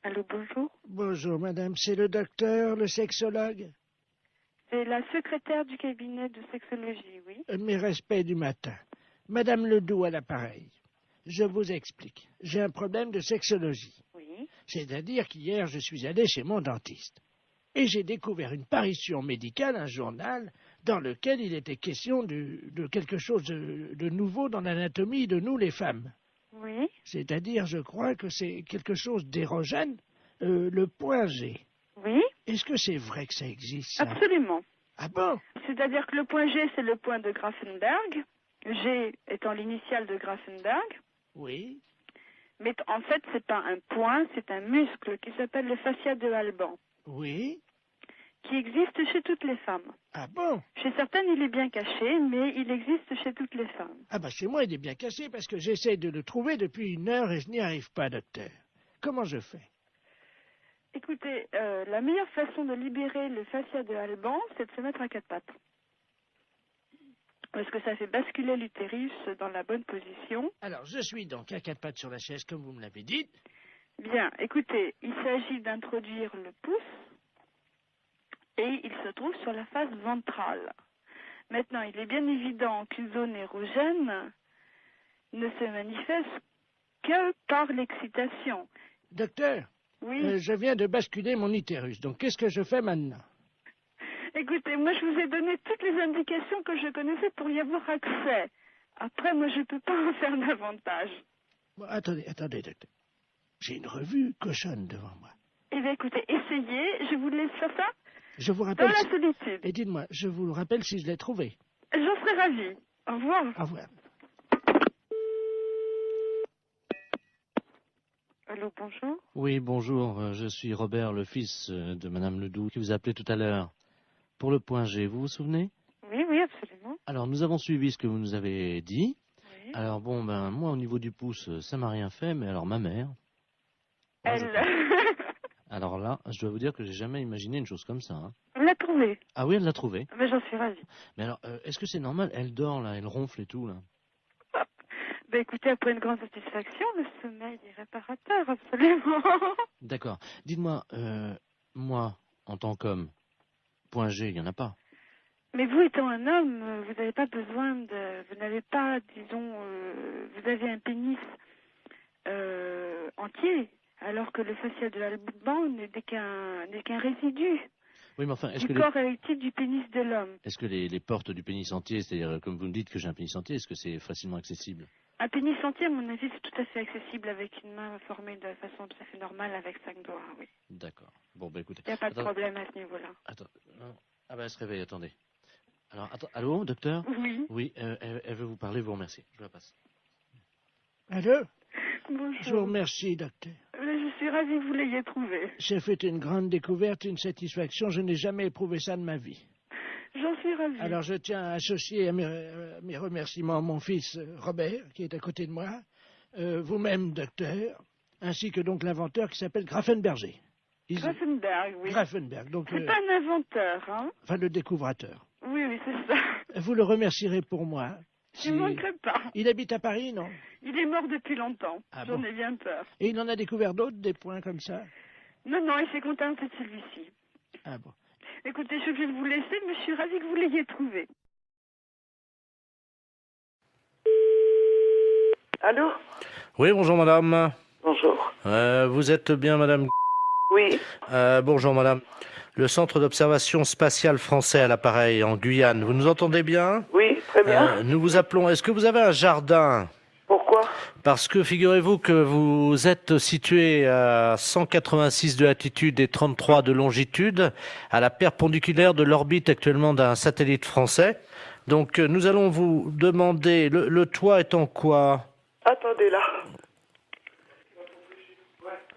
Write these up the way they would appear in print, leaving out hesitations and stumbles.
Allô, bonjour. Bonjour madame, c'est le docteur, le sexologue? C'est la secrétaire du cabinet de sexologie, oui. Mes respects du matin. Madame Ledoux à l'appareil. Je vous explique. J'ai un problème de sexologie. Oui. C'est-à-dire qu'hier, je suis allé chez mon dentiste. Et j'ai découvert une parution médicale, un journal, dans lequel il était question de quelque chose de nouveau dans l'anatomie de nous, les femmes. Oui. C'est-à-dire, je crois que c'est quelque chose d'érogène, le point G. Oui. Est-ce que c'est vrai que ça existe, ça? Absolument. Ah bon? C'est-à-dire que le point G, c'est le point de Grafenberg. G étant l'initiale de Grafenberg. Oui. Mais en fait, c'est pas un point, c'est un muscle qui s'appelle le fascia de Alban, Oui. qui existe chez toutes les femmes. Ah bon? Chez certaines, il est bien caché, mais il existe chez toutes les femmes. Ah bah chez moi, il est bien caché parce que j'essaie de le trouver depuis 1 heure et je n'y arrive pas, docteur. Comment je fais? Écoutez, la meilleure façon de libérer le fascia de Alban, c'est de se mettre à quatre pattes. Parce que ça fait basculer l'utérus dans la bonne position. Alors, je suis donc à 4 pattes sur la chaise, comme vous me l'avez dit. Bien, écoutez, il s'agit d'introduire le pouce et il se trouve sur la face ventrale. Maintenant, il est bien évident qu'une zone érogène ne se manifeste que par l'excitation. Docteur, Oui. je viens de basculer mon utérus, donc qu'est-ce que je fais maintenant? Écoutez, moi je vous ai donné toutes les indications que je connaissais pour y avoir accès. Après, moi je ne peux pas en faire davantage. Bon, attendez, docteur. J'ai une revue cochonne devant moi. Eh bien écoutez, essayez, je vous laisse faire ça Je vous dans rappelle... la solitude. Et dites-moi, je vous le rappelle si je l'ai trouvé. J'en serais ravie. Au revoir. Au revoir. Allô, bonjour. Oui, bonjour, je suis Robert, le fils de Madame Ledoux, qui vous a appelé tout à l'heure pour le point G, vous vous souvenez? Oui, oui, absolument. Alors, nous avons suivi ce que vous nous avez dit. Oui. Alors, bon, ben, moi, au niveau du pouce, ça m'a rien fait, mais alors, ma mère... moi, Alors là, je dois vous dire que j'ai jamais imaginé une chose comme ça, hein. On l'a trouvé. Ah oui, elle l'a trouvé. Mais j'en suis ravie. Mais alors, est-ce que c'est normal? Elle dort, là, elle ronfle et tout, là. Ben écoutez, après une grande satisfaction, le sommeil est réparateur, absolument. D'accord. Dites-moi, moi, en tant qu'homme, point G, il n'y en a pas. Mais vous étant un homme, vous n'avez pas besoin de... Vous n'avez pas, disons... vous avez un pénis entier, alors que le fascia de Alban n'est qu'un résidu Oui, mais enfin, est-ce du que corps érectile du pénis de l'homme. est-ce que les portes du pénis entier, c'est-à-dire, comme vous me dites que j'ai un pénis entier, est-ce que c'est facilement accessible? Un pénis entier, à mon avis, c'est tout à fait accessible avec une main formée de façon tout à fait normale avec 5 doigts, oui. D'accord. Bon, bah écoutez. Il n'y a pas de Attends, problème à ce niveau-là. attends, non. Ah ben, elle se réveille, attendez. Alors, attends, allô, docteur? Oui. Oui, elle veut vous parler, vous remercie. Je la passe. Allô? Bonjour. Je vous remercie, docteur. Je suis ravie que vous l'ayez trouvé. J'ai fait une grande découverte, une satisfaction. Je n'ai jamais éprouvé ça de ma vie. J'en suis ravie. Alors, je tiens à associer à mes remerciements mon fils Robert, qui est à côté de moi, vous-même, docteur, ainsi que donc l'inventeur qui s'appelle Grafenberger. Grafenberg, oui. Grafenberg, donc, C'est pas un inventeur, hein? enfin le découvrateur. Oui, oui, c'est ça. Vous le remercierez pour moi. Je ne manquerai pas. Il habite à Paris, non? Il est mort depuis longtemps. Ah J'en bon? ai bien peur. Et il en a découvert d'autres, des points comme ça? Non, non, il s'est contenté de celui-ci. Ah bon. Écoutez, je suis obligée de vous laisser, mais je suis ravie que vous l'ayez trouvé. Allô? Oui, bonjour madame. Bonjour. Vous êtes bien madame? Oui. Bonjour madame. Le centre d'observation spatiale français à l'appareil en Guyane, vous nous entendez bien? Oui, très bien. Nous vous appelons, est-ce que vous avez un jardin? Pourquoi? Parce que figurez-vous que vous êtes situé à 186 de latitude et 33 de longitude, à la perpendiculaire de l'orbite actuellement d'un satellite français. Donc nous allons vous demander, le toit est en quoi? Attendez là.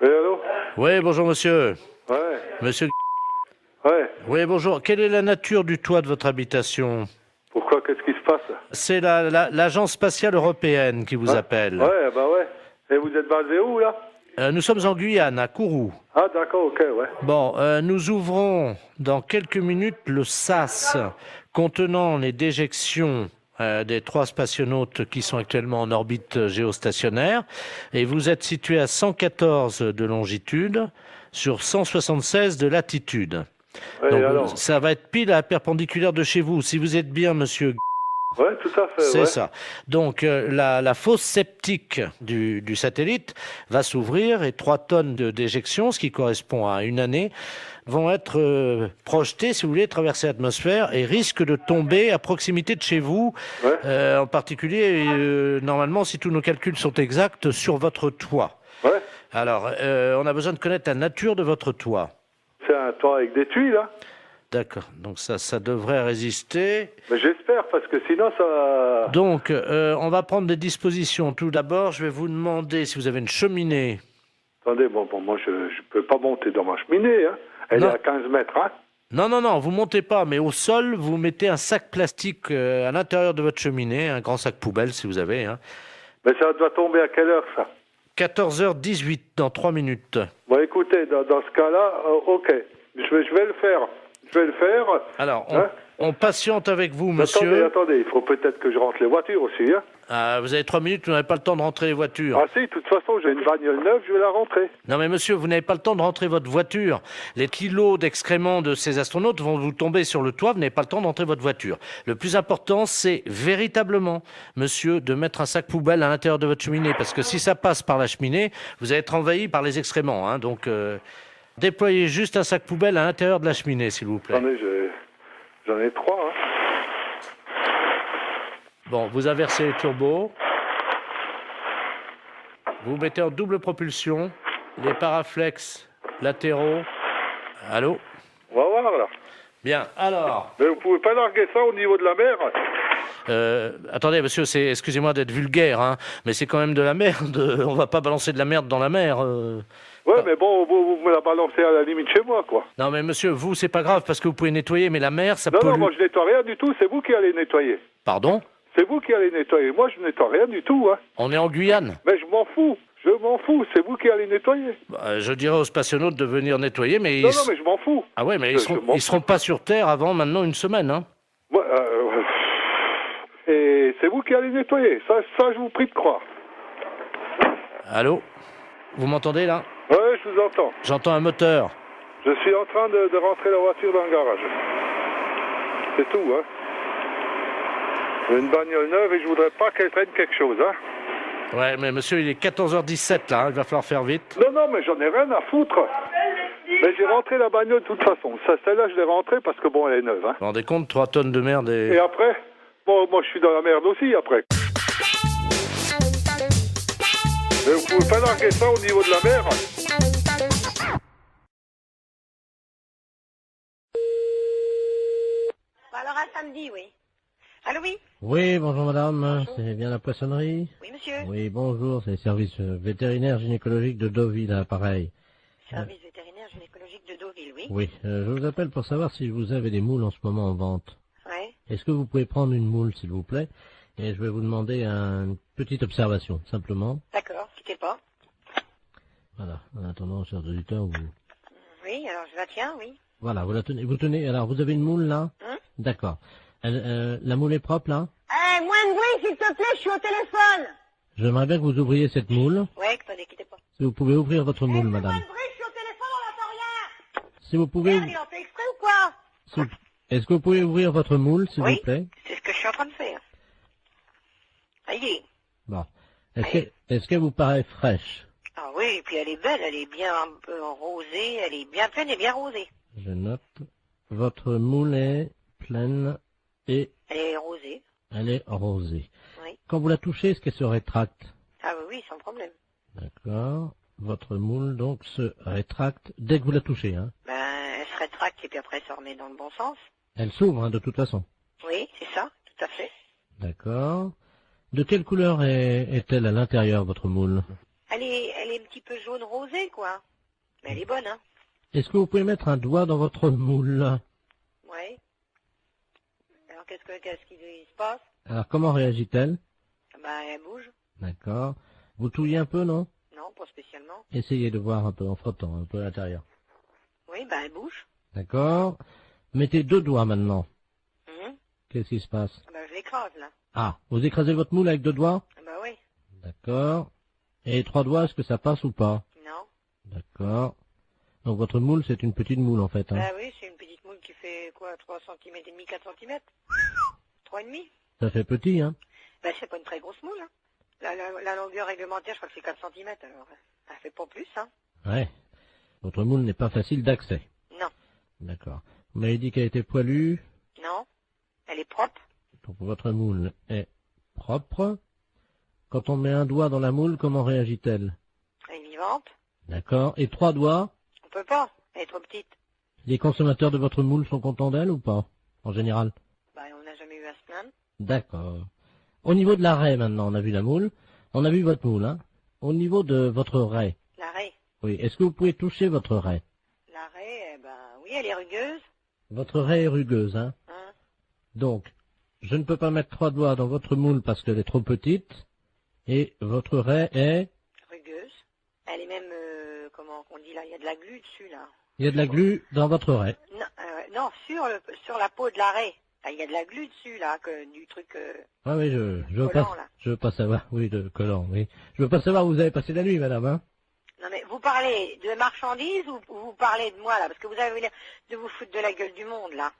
Oui, allô? Oui, bonjour monsieur. Ouais, Monsieur. ouais. Oui, bonjour. Quelle est la nature du toit de votre habitation? Pourquoi? Qu'est-ce qui se passe? C'est l'Agence spatiale européenne qui vous appelle. Ouais, bah ouais. Et vous êtes basé où, là? Nous sommes en Guyane, à Kourou. Ah, d'accord, ok, ouais. Bon, nous ouvrons dans quelques minutes le sas contenant les déjections des 3 spationautes qui sont actuellement en orbite géostationnaire. Et vous êtes situé à 114 de longitude sur 176 de latitude. Ouais, Donc, alors ça va être pile à la perpendiculaire de chez vous. Si vous êtes bien, monsieur, Ouais, tout à fait. c'est ouais. ça. Donc, la fosse septique du satellite va s'ouvrir et 3 tonnes d'éjection, ce qui correspond à une année, vont être projetées, si vous voulez, traverser l'atmosphère et risquent de tomber à proximité de chez vous, Ouais. en particulier, normalement, si tous nos calculs sont exacts, sur votre toit. Ouais. Alors, on a besoin de connaître la nature de votre toit. C'est un toit avec des tuiles, là. D'accord, donc ça devrait résister. Mais j'espère, parce que sinon, ça... Donc, on va prendre des dispositions. Tout d'abord, je vais vous demander si vous avez une cheminée. Attendez, bon, moi, je peux pas monter dans ma cheminée, hein. Elle Non. est à 15 mètres, hein. Non, vous montez pas, mais au sol, vous mettez un sac plastique à l'intérieur de votre cheminée, un grand sac poubelle si vous avez. Hein. Mais ça doit tomber à quelle heure, ça? 14h18, dans 3 minutes. Bon, écoutez, dans ce cas-là, ok. Je vais le faire. Je vais le faire. Alors, Hein on patiente avec vous, monsieur. Attendez, il faut peut-être que je rentre les voitures aussi, hein. Vous avez 3 minutes, vous n'avez pas le temps de rentrer les voitures. Ah si, de toute façon, j'ai une bagnole neuve, je vais la rentrer. Non mais monsieur, vous n'avez pas le temps de rentrer votre voiture. Les kilos d'excréments de ces astronautes vont vous tomber sur le toit, vous n'avez pas le temps de rentrer votre voiture. Le plus important, c'est véritablement, monsieur, de mettre un sac poubelle à l'intérieur de votre cheminée, parce que si ça passe par la cheminée, vous allez être envahi par les excréments. Hein, donc, déployez juste un sac poubelle à l'intérieur de la cheminée, s'il vous plaît. Attendez, j'en ai 3, hein. Bon, vous inversez les turbos. Vous mettez en double propulsion les paraflex latéraux. Allô? On va voir, là. Bien, alors... Mais vous pouvez pas larguer ça au niveau de la mer? Attendez, monsieur, excusez-moi d'être vulgaire, hein, mais c'est quand même de la merde. On va pas balancer de la merde dans la mer. Ouais, mais bon, vous me la balancez à la limite chez moi, quoi. Non, mais monsieur, vous, c'est pas grave parce que vous pouvez nettoyer, mais la mer, ça Non, pollue. non, moi je nettoie rien du tout, c'est vous qui allez nettoyer. Pardon? C'est vous qui allez nettoyer. Moi, je nettoie rien du tout, hein. On est en Guyane. Mais je m'en fous. C'est vous qui allez nettoyer. Bah, je dirais aux spationautes de venir nettoyer, mais... Non, mais je m'en fous. Ah ouais, mais Je m'en ils seront pas sur Terre avant maintenant une semaine, hein. Moi, et c'est vous qui allez nettoyer. Ça, je vous prie de croire. Allô? Vous m'entendez, là? Ouais, je vous entends. J'entends un moteur. Je suis en train de rentrer la voiture dans le garage. C'est tout, hein. J'ai une bagnole neuve et je voudrais pas qu'elle traîne quelque chose, hein. Ouais, mais monsieur, il est 14h17, là, hein, il va falloir faire vite. Non, mais j'en ai rien à foutre. Mais j'ai rentré la bagnole de toute façon. Celle-là, je l'ai rentrée parce que, bon, elle est neuve, hein. Vous vous rendez compte, 3 tonnes de merde Et après, bon, moi, je suis dans la merde aussi, après. Mais vous pouvez pas larguer ça au niveau de la mer. Alors à samedi, oui. Allô, oui? Oui, bonjour madame, c'est bien la poissonnerie? Oui, monsieur. Oui, bonjour, c'est le service vétérinaire gynécologique de Deauville, à l'appareil. Service vétérinaire gynécologique de Deauville, oui. Oui, je vous appelle pour savoir si vous avez des moules en ce moment en vente. Ouais. Est-ce que vous pouvez prendre une moule, s'il vous plaît? Et je vais vous demander une petite observation, simplement. D'accord, quittez pas. Voilà, en attendant, chers auditeurs, vous... Oui, alors je la tiens, oui. Voilà, vous tenez, alors vous avez une moule là? Hein? D'accord. La moule est propre là? Eh, moins de bruit, s'il te plaît, je suis au téléphone. J'aimerais bien que vous ouvriez cette moule. Ouais, attendez, quittez pas. Si vous pouvez ouvrir votre moule, Moins madame. de bruit, je suis au téléphone, on n'entend rien. Si vous pouvez... Merde, il en fait exprès ou quoi? Est-ce que vous pouvez ouvrir votre moule, s'il Oui. vous plaît? C'est ce que je suis en train de faire. Ça y est. Bon. Est-ce qu'elle vous paraît fraîche? Ah oui, et puis elle est belle, elle est bien un peu rosée, elle est bien pleine et bien rosée. Je note. Votre moule est pleine et Elle est rosée, elle est rosée. oui. Quand vous la touchez, est-ce qu'elle se rétracte? Ah oui, oui, sans problème. D'accord. Votre moule, donc, se rétracte dès que vous la touchez, hein? Ben, elle se rétracte et puis après elle se remet dans le bon sens. Elle s'ouvre, hein, de toute façon. Oui, c'est ça, tout à fait. D'accord. De quelle couleur est-elle à l'intérieur, votre moule? Elle est un petit peu jaune rosée, quoi. Mais elle est bonne, hein. Est-ce que vous pouvez mettre un doigt dans votre moule? Oui. Alors qu'est-ce qu'il se passe? Alors, comment réagit-elle? Ben, elle bouge. D'accord. Vous touillez un peu, non? Non, pas spécialement. Essayez de voir un peu en frottant, un peu à l'intérieur. Oui, ben, elle bouge. D'accord. Mettez 2 doigts maintenant. Mhm. Qu'est-ce qui se passe? Ben, je l'écrase. j'écrase, là. Ah, vous écrasez votre moule avec 2 doigts? Bah oui. D'accord. Et 3 doigts, est-ce que ça passe ou pas? Non. D'accord. Donc votre moule, c'est une petite moule en fait. Hein. Bah oui, c'est une petite moule qui fait quoi, 3 cm et demi, 4 cm 3,5. Ça fait petit, hein? Bah c'est pas une très grosse moule, hein. La longueur réglementaire, je crois que c'est 4 cm, alors ça fait pas plus, hein. Ouais. Votre moule n'est pas facile d'accès. Non. D'accord. Vous m'avez dit qu'elle était poilue. Non. Elle est propre. Donc votre moule est propre. Quand on met un doigt dans la moule, comment réagit-elle? Elle est vivante. D'accord. Et 3 doigts? On peut pas. Elle est trop petite. Les consommateurs de votre moule sont contents d'elle ou pas? En général? Bah on n'a jamais eu à se plaindre. D'accord. Au niveau de la raie maintenant, on a vu la moule. On a vu votre moule, hein. Au niveau de votre raie. La raie. Oui. Est-ce que vous pouvez toucher votre raie? La raie, ben oui, elle est rugueuse. Votre raie est rugueuse, hein. Hein. Donc, je ne peux pas mettre 3 doigts dans votre moule parce qu'elle est trop petite. Et votre raie est... Rugueuse. Elle est même, comment on dit là, il y a de la glu dessus, là. Il y a de la glu dans votre raie. Non, non, sur la peau de la raie. Là, il y a de la glu dessus, là, du truc... Ah oui, je veux collant, pas, là. je veux pas savoir. Oui, de collant, oui. Je veux pas savoir où vous avez passé la nuit, madame, hein. Non mais vous parlez de marchandises ou vous parlez de moi, là? Parce que vous avez l'air de vous foutre de la gueule du monde, là.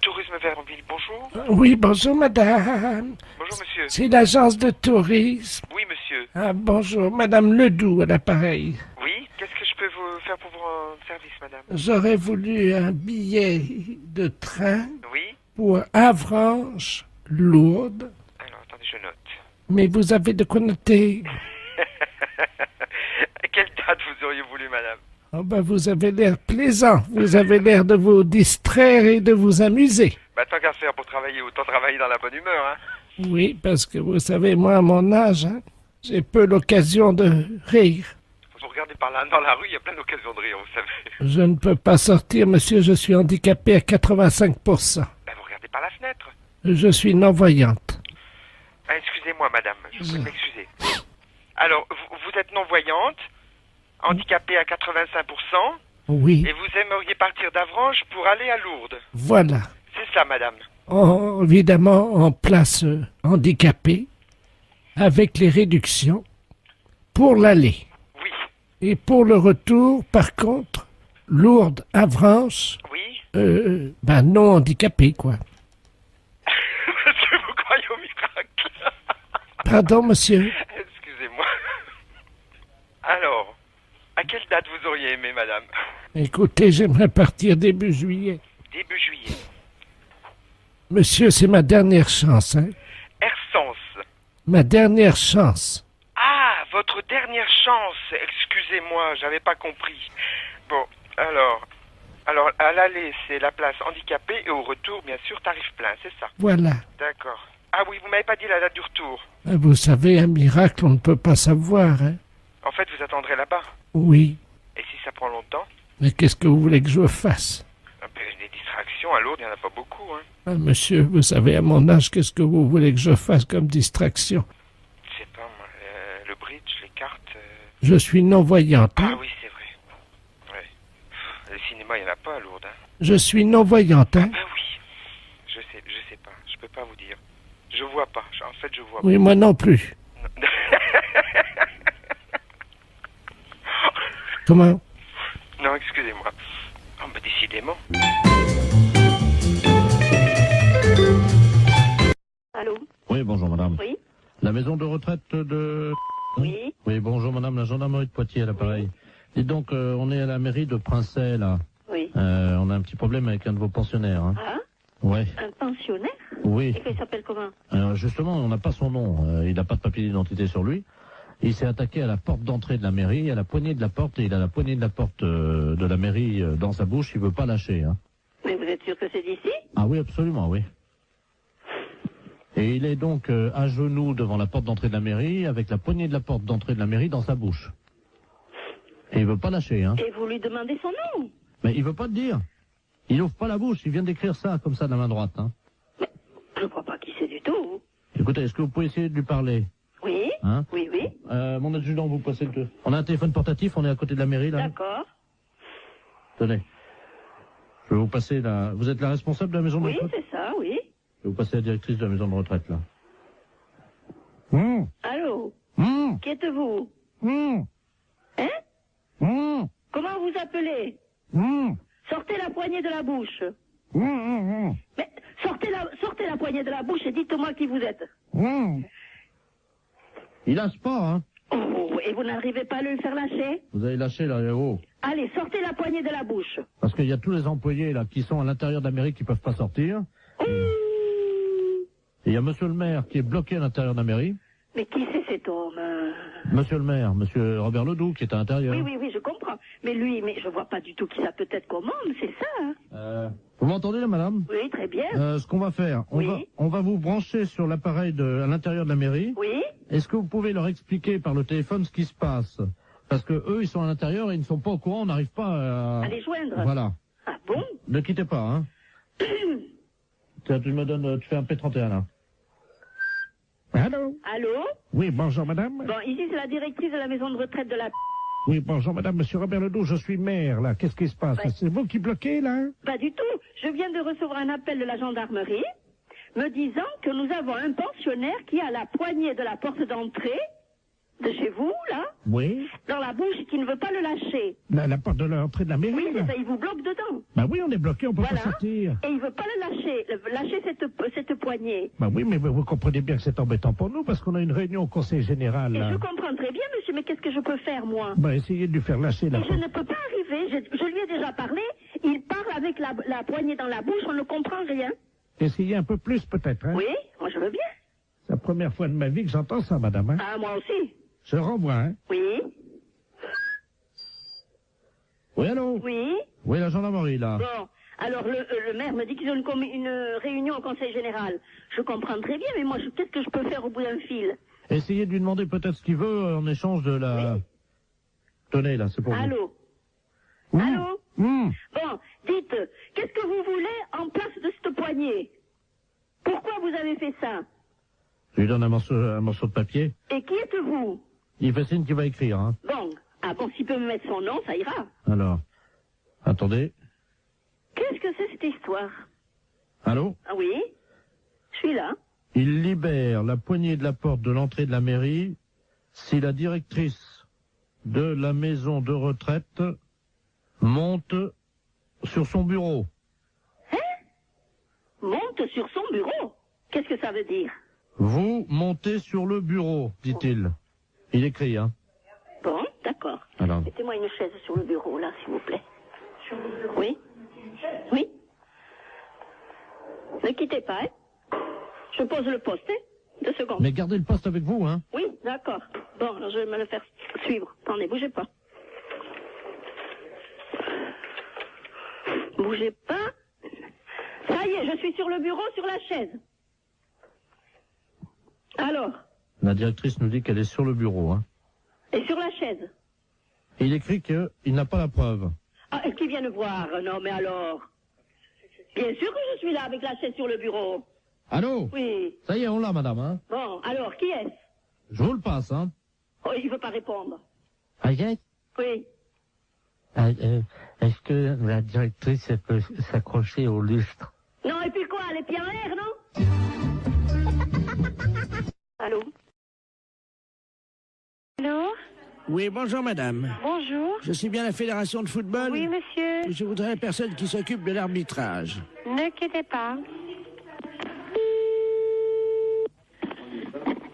Tourisme Vernonville, bonjour. Oui, bonjour madame. Bonjour monsieur. C'est l'agence de tourisme. Oui monsieur. Ah, bonjour, madame Ledoux à l'appareil. Oui, qu'est-ce que je peux vous faire pour vos services, madame? J'aurais voulu un billet de train Oui. pour Avranches, Lourdes. Alors, attendez, je note. Mais vous avez de quoi noter? À quelle date vous auriez voulu, madame? Oh ben, vous avez l'air plaisant. Vous avez l'air de vous distraire et de vous amuser. Bah, tant qu'à faire pour travailler, autant travailler dans la bonne humeur, hein. Oui, parce que vous savez, moi, à mon âge, hein, j'ai peu l'occasion de rire. Vous regardez par là, dans la rue, il y a plein d'occasions de rire, vous savez. Je ne peux pas sortir, monsieur, je suis handicapé à 85%. Bah, vous regardez par la fenêtre. Je suis non-voyante. Ah, excusez-moi, madame, je vous prie de m'excuser. Alors, vous êtes non-voyante, handicapée à 85%, Oui, et vous aimeriez partir d'Avranches pour aller à Lourdes. voilà. C'est ça, madame. Évidemment, en place handicapée, avec les réductions, pour l'aller. Oui. Et pour le retour, par contre, Lourdes, Avranches, Oui. non handicapé, quoi. Parce que vous croyez au miracle. Pardon, monsieur? Excusez-moi. Alors, à quelle date vous auriez aimé, madame? Écoutez, j'aimerais partir début juillet. Début juillet. Monsieur, c'est ma dernière chance, hein? Ersens. Ma dernière chance. Ah, votre dernière chance. Excusez-moi, j'avais pas compris. Bon, alors, à l'aller, c'est la place handicapée et au retour, bien sûr, tarif plein, c'est ça? Voilà. D'accord. Ah oui, vous m'avez pas dit la date du retour. Vous savez, un miracle, on ne peut pas savoir, hein? En fait, vous attendrez là-bas. Oui. Et si ça prend longtemps? Mais qu'est-ce que vous voulez que je fasse? Des distractions à Lourdes, il n'y en a pas beaucoup, hein. Ah, monsieur, vous savez, à mon âge, qu'est-ce que vous voulez que je fasse comme distraction? Je sais pas, moi, le bridge, les cartes... Je suis non-voyante, Ah hein? oui, c'est vrai. Ouais. Le cinéma, il n'y en a pas à Lourdes, hein. Je suis non-voyante, hein? Ah oui. Je sais pas. Je peux pas vous dire. Je vois pas. En fait, je vois Oui, moi non plus. pas. Comment? Non, excusez-moi. Oh, bah, décidément. Allô? Oui, bonjour madame. Oui? La maison de retraite de... Oui? Oui, bonjour madame, la gendarmerie de Poitiers à l'appareil. Dites donc, on est à la mairie de Princey, là. Oui. On a un petit problème avec un de vos pensionnaires, hein. Ah? Ouais. Un pensionnaire? Oui. Et qu'il s'appelle comment? Justement, on n'a pas son nom. Il n'a pas de papier d'identité sur lui. Il s'est attaqué à la porte d'entrée de la mairie, à la poignée de la porte, et il a la poignée de la porte de la mairie dans sa bouche. Il veut pas lâcher, hein. Mais vous êtes sûr que c'est d'ici? Ah oui, absolument, oui. Et il est donc à genoux devant la porte d'entrée de la mairie, avec la poignée de la porte d'entrée de la mairie dans sa bouche. Et il veut pas lâcher, hein. Et vous lui demandez son nom? Mais il veut pas te dire. Il ouvre pas la bouche, il vient d'écrire ça, comme ça, de la main droite, hein. Mais je ne crois pas qui c'est du tout. Écoutez, est-ce que vous pouvez essayer de lui parler? Oui? Hein Oui, oui. Mon adjudant, vous passez le... On a un téléphone portatif, on est à côté de la mairie, là. D'accord. Tenez. Je vais vous passer la... Vous êtes la responsable de la maison de retraite? Oui, c'est ça, oui. Je vais vous passer la directrice de la maison de retraite, là. Allô? Qui êtes-vous? Hein? Comment vous appelez? Sortez la poignée de la bouche. Mais sortez la poignée de la bouche et dites-moi qui vous êtes. Il lâche pas, hein. Oh, et vous n'arrivez pas à le faire lâcher? Vous avez lâché, là, haut. Allez, sortez la poignée de la bouche. Parce qu'il y a tous les employés, là, qui sont à l'intérieur d'Amérique qui peuvent pas sortir. Et il y a monsieur le maire qui est bloqué à l'intérieur de la mairie. Mais qui c'est cet homme? Monsieur le maire, monsieur Robert Ledoux, qui est à l'intérieur. Oui, je comprends. Mais lui, je vois pas du tout qui ça peut être comme homme, c'est ça, hein? Vous m'entendez, là, madame? Oui, très bien. Ce qu'on va faire, on va vous brancher sur l'appareil à l'intérieur de la mairie. Oui. Est-ce que vous pouvez leur expliquer par le téléphone ce qui se passe? Parce que eux, ils sont à l'intérieur et ils ne sont pas au courant, on n'arrive pas à les joindre. Voilà. Ah bon? Ne quittez pas, hein. Tiens, tu fais un P31, là. Allô? Allô? Oui, bonjour madame. Bon, ici c'est la directrice de la maison de retraite de la... Oui, bonjour madame, monsieur Robert Ledoux, je suis maire, là. Qu'est-ce qui se passe? Ouais. C'est vous qui bloquez, là? Pas du tout. Je viens de recevoir un appel de la gendarmerie me disant que nous avons un pensionnaire qui a la poignée de la porte d'entrée de chez vous, là, Oui. dans la bouche, qui ne veut pas le lâcher. La porte de l'entrée de la mairie, Oui, là? c'est ça, il vous bloque dedans. Bah oui, on est bloqué, on peut Voilà. pas sortir. Et il veut pas le lâcher cette poignée. Bah oui, mais vous comprenez bien que c'est embêtant pour nous, parce qu'on a une réunion au conseil général, Et là. je comprends très bien, monsieur, mais qu'est-ce que je peux faire, moi? Bah essayez de lui faire lâcher la Et je porte. ne peux pas arriver, je lui ai déjà parlé, il parle avec la poignée dans la bouche, on ne comprend rien. Essayez un peu plus, peut-être, hein? Oui, moi je veux bien. C'est la première fois de ma vie que j'entends ça, madame, hein? Ah, moi aussi. Je renvoie, hein? Oui, Oui, allô? oui. Oui, la gendarmerie, là. Bon, alors le maire me dit qu'ils ont une réunion au conseil général. Je comprends très bien, mais moi, qu'est-ce que je peux faire au bout d'un fil? Essayez de lui demander peut-être ce qu'il veut en échange de la... Oui. Tenez, là, c'est pour vous. Allô? Mmh. Allô? Mmh. Bon, dites, qu'est-ce que vous voulez en place de cette poignée? Pourquoi vous avez fait ça? Je lui donne un morceau de papier. Et qui êtes-vous? Il fait signe qu'il va écrire, hein. Bon, ah bon, s'il peut me mettre son nom, ça ira. Alors, attendez. Qu'est-ce que c'est cette histoire? Allô? Ah oui? Je suis là. Il libère la poignée de la porte de l'entrée de la mairie si la directrice de la maison de retraite monte sur son bureau. Hein? Monte sur son bureau? Qu'est-ce que ça veut dire? Vous montez sur le bureau, dit-il. Il écrit, hein. Bon, d'accord. Alors. Mettez-moi une chaise sur le bureau, là, s'il vous plaît. Oui? Oui? Ne quittez pas, hein? Je pose le poste, hein? 2 secondes. Mais gardez le poste avec vous, hein. Oui, d'accord. Bon, alors je vais me le faire suivre. Attendez, bougez pas. Bougez pas. Ça y est, je suis sur le bureau, sur la chaise. Alors, La directrice nous dit qu'elle est sur le bureau, hein. et sur la chaise. Et il écrit qu'il n'a pas la preuve. Ah, et qui vient me voir? Non, mais alors? Bien sûr que je suis là avec la chaise sur le bureau. Allô? Oui. Ça y est, on l'a, madame, hein. Bon, alors, qui est-ce? Je vous le passe, hein. Oh, il veut pas répondre. Agathe, Oui. est-ce que la directrice elle peut s'accrocher au lustre? Non, et puis quoi? Les pieds en l'air, non? Allô? Allô? Oui, bonjour madame. Bonjour. Je suis bien la fédération de football. Oui, monsieur. Je voudrais la personne qui s'occupe de l'arbitrage. Ne quittez pas.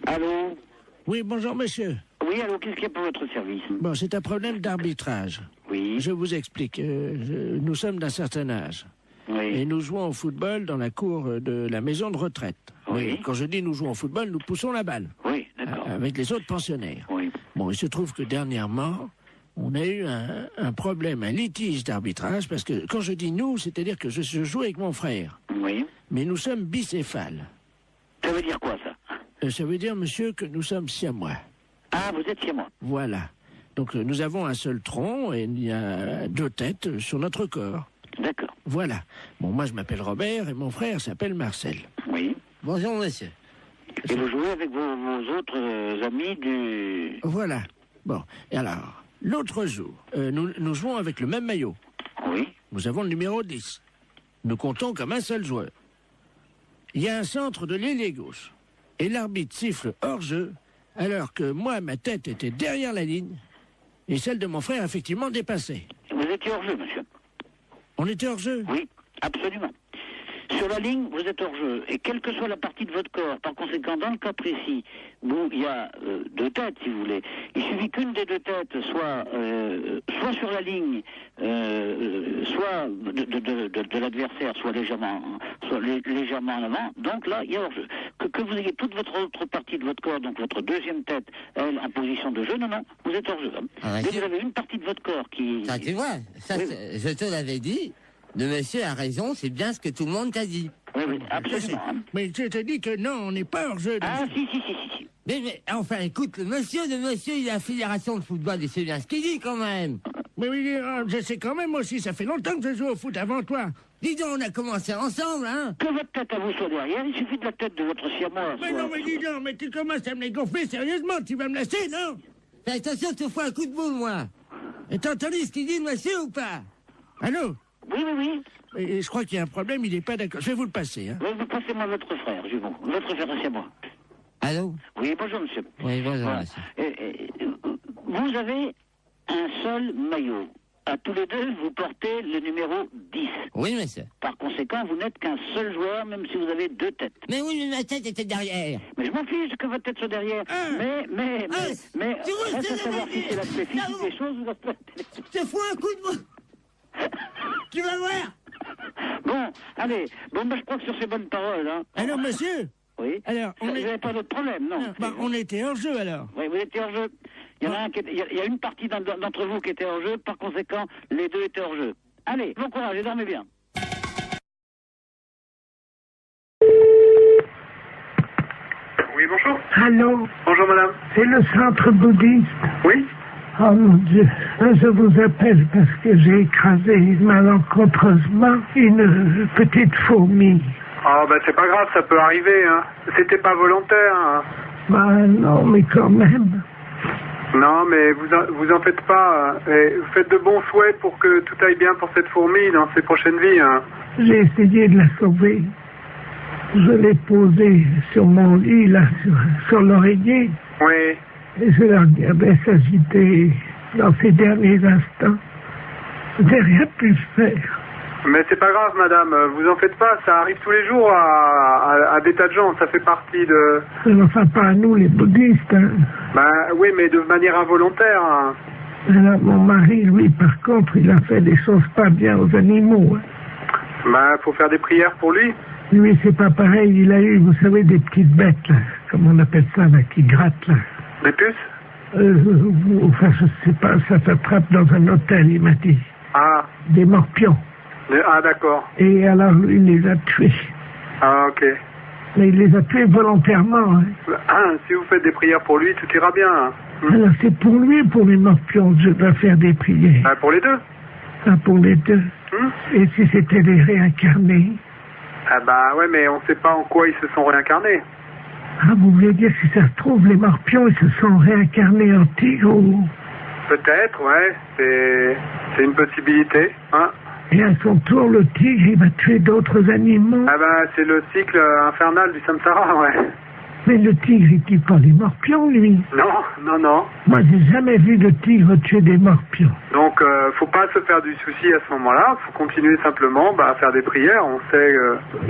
Allô? Oui, bonjour monsieur. Oui, allô, qu'est-ce qu'il y a pour votre service? Bon, c'est un problème d'arbitrage. Oui. Je vous explique. Nous sommes d'un certain âge. Oui. Et nous jouons au football dans la cour de la maison de retraite. Oui. Et quand je dis nous jouons au football, nous poussons la balle. Oui, d'accord. Avec les autres pensionnaires. Oui. Bon, il se trouve que dernièrement, on a eu un problème, un litige d'arbitrage, parce que quand je dis nous, c'est-à-dire que je joue avec mon frère. Oui. Mais nous sommes bicéphales. Ça veut dire quoi, ça? Ça veut dire, monsieur, que nous sommes siamois. Ah, vous êtes chez moi. Voilà. Donc nous avons un seul tronc et il y a 2 têtes sur notre corps. D'accord. Voilà. Bon, moi je m'appelle Robert et mon frère s'appelle Marcel. Oui. Bonjour, monsieur. Et vous jouez avec vos autres amis du... Voilà. Bon, et alors, l'autre jour, nous jouons avec le même maillot. Oui. Nous avons le numéro 10. Nous comptons comme un seul joueur. Il y a un centre de l'ailier gauche. Et l'arbitre siffle hors-jeu, alors que moi, ma tête était derrière la ligne, et celle de mon frère, effectivement, dépassée. Vous étiez hors-jeu, monsieur. On était hors-jeu? Oui, absolument. Sur la ligne, vous êtes hors-jeu. Et quelle que soit la partie de votre corps, par conséquent, dans le cas précis, où il y a deux têtes, si vous voulez, il suffit qu'une des deux têtes soit sur la ligne, soit de l'adversaire, soit légèrement en avant. Donc là, il y a hors-jeu. Que vous ayez toute votre autre partie de votre corps, donc votre deuxième tête, elle, en position de jeu, non, vous êtes hors-jeu. Dès que vous avez une partie de votre corps qui... Ça, tu vois, ça, oui. Je te l'avais dit. Le monsieur a raison, c'est bien ce que tout le monde t'a dit. Oui, absolument. Mais je te dis que non, on n'est pas hors-jeu. Ah, si. Mais enfin, écoute, le monsieur, il a la fédération de football, il sait bien ce qu'il dit, quand même. Mais oui, je sais quand même aussi, ça fait longtemps que je joue au foot avant toi. Dis donc, on a commencé ensemble, hein. Que votre tête à vous soit derrière, il suffit de la tête de votre siamois. Mais non, mais dis donc, mais tu commences à me les gonfler sérieusement, tu vas me laisser, non? Fais attention, je te fous un coup de boule, moi. Et t'as entendu ce qu'il dit, le monsieur, ou pas? Allô? Oui. Et je crois qu'il y a un problème, il n'est pas d'accord. Je vais vous le passer, hein. Oui, vous passez-moi votre frère, votre frère c'est moi. Allô? Oui, bonjour, monsieur. Oui, bonjour, voilà. monsieur. Vous avez un seul maillot. À tous les deux, vous portez le numéro 10. Oui, monsieur. Par conséquent, vous n'êtes qu'un seul joueur, même si vous avez deux têtes. Mais oui, mais ma tête était derrière. Mais je m'en fiche que votre tête soit derrière. Mais, reste à savoir si c'est l'aspect physique des choses ou l'aspect... Je te fous un coup de boule. Tu vas voir. Bon, allez. Bon, je crois que sur ces bonnes paroles, hein... Alors, monsieur? Oui. Alors, vous n'avez pas d'autre problème, non? On était hors jeu, alors. Oui, vous étiez hors jeu. Il y a une partie d'entre vous qui était hors jeu, par conséquent, les deux étaient hors jeu. Allez, bon courage, et dormez bien. Oui, bonjour. Allô? Bonjour, madame. C'est le centre bouddhiste? Oui. Oh mon Dieu, je vous appelle parce que j'ai écrasé malencontreusement une petite fourmi. Ah, ben c'est pas grave, ça peut arriver, hein. C'était pas volontaire, hein. Bah non, mais quand même. Non, mais vous en faites pas. Et vous faites de bons souhaits pour que tout aille bien pour cette fourmi dans ses prochaines vies, hein. J'ai essayé de la sauver. Je l'ai posée sur mon lit, là, sur l'oreiller. Oui. Et je la regardais s'agiter dans ses derniers instants. Je n'ai rien pu faire. Mais c'est pas grave, madame, vous en faites pas, ça arrive tous les jours à des tas de gens, ça fait partie de... Enfin, pas à nous, les bouddhistes, hein. Ben oui, mais de manière involontaire, hein. Alors, mon mari, lui, par contre, il a fait des choses pas bien aux animaux, hein. Ben, faut faire des prières pour lui. Lui, c'est pas pareil, il a eu, vous savez, des petites bêtes, là, comme on appelle ça, là, qui grattent, là. Des puces? Enfin, je sais pas, ça s'attrape dans un hôtel, il m'a dit. Ah. Des morpions. Ah, d'accord. Et alors, lui, il les a tués. Ah, ok. Mais il les a tués volontairement, hein. Ah, si vous faites des prières pour lui, tout ira bien, hein. Alors, c'est pour lui ou pour les morpions que je dois faire des prières? Ah, pour les deux. Ah, pour les deux. Et si c'était des réincarnés? Ah, bah, ouais, mais on sait pas en quoi ils se sont réincarnés. Ah, vous voulez dire, si ça se trouve, les morpions, ils se sont réincarnés en tigre ou... Peut-être, ouais, c'est une possibilité, hein. Et à son tour, le tigre, il va tuer d'autres animaux. Ah ben, c'est le cycle infernal du samsara, ouais. Mais le tigre, il tue pas les morpions, lui. Non. Moi, j'ai jamais vu de tigre tuer des morpions. Donc, faut pas se faire du souci à ce moment-là, faut continuer simplement à faire des prières, on sait...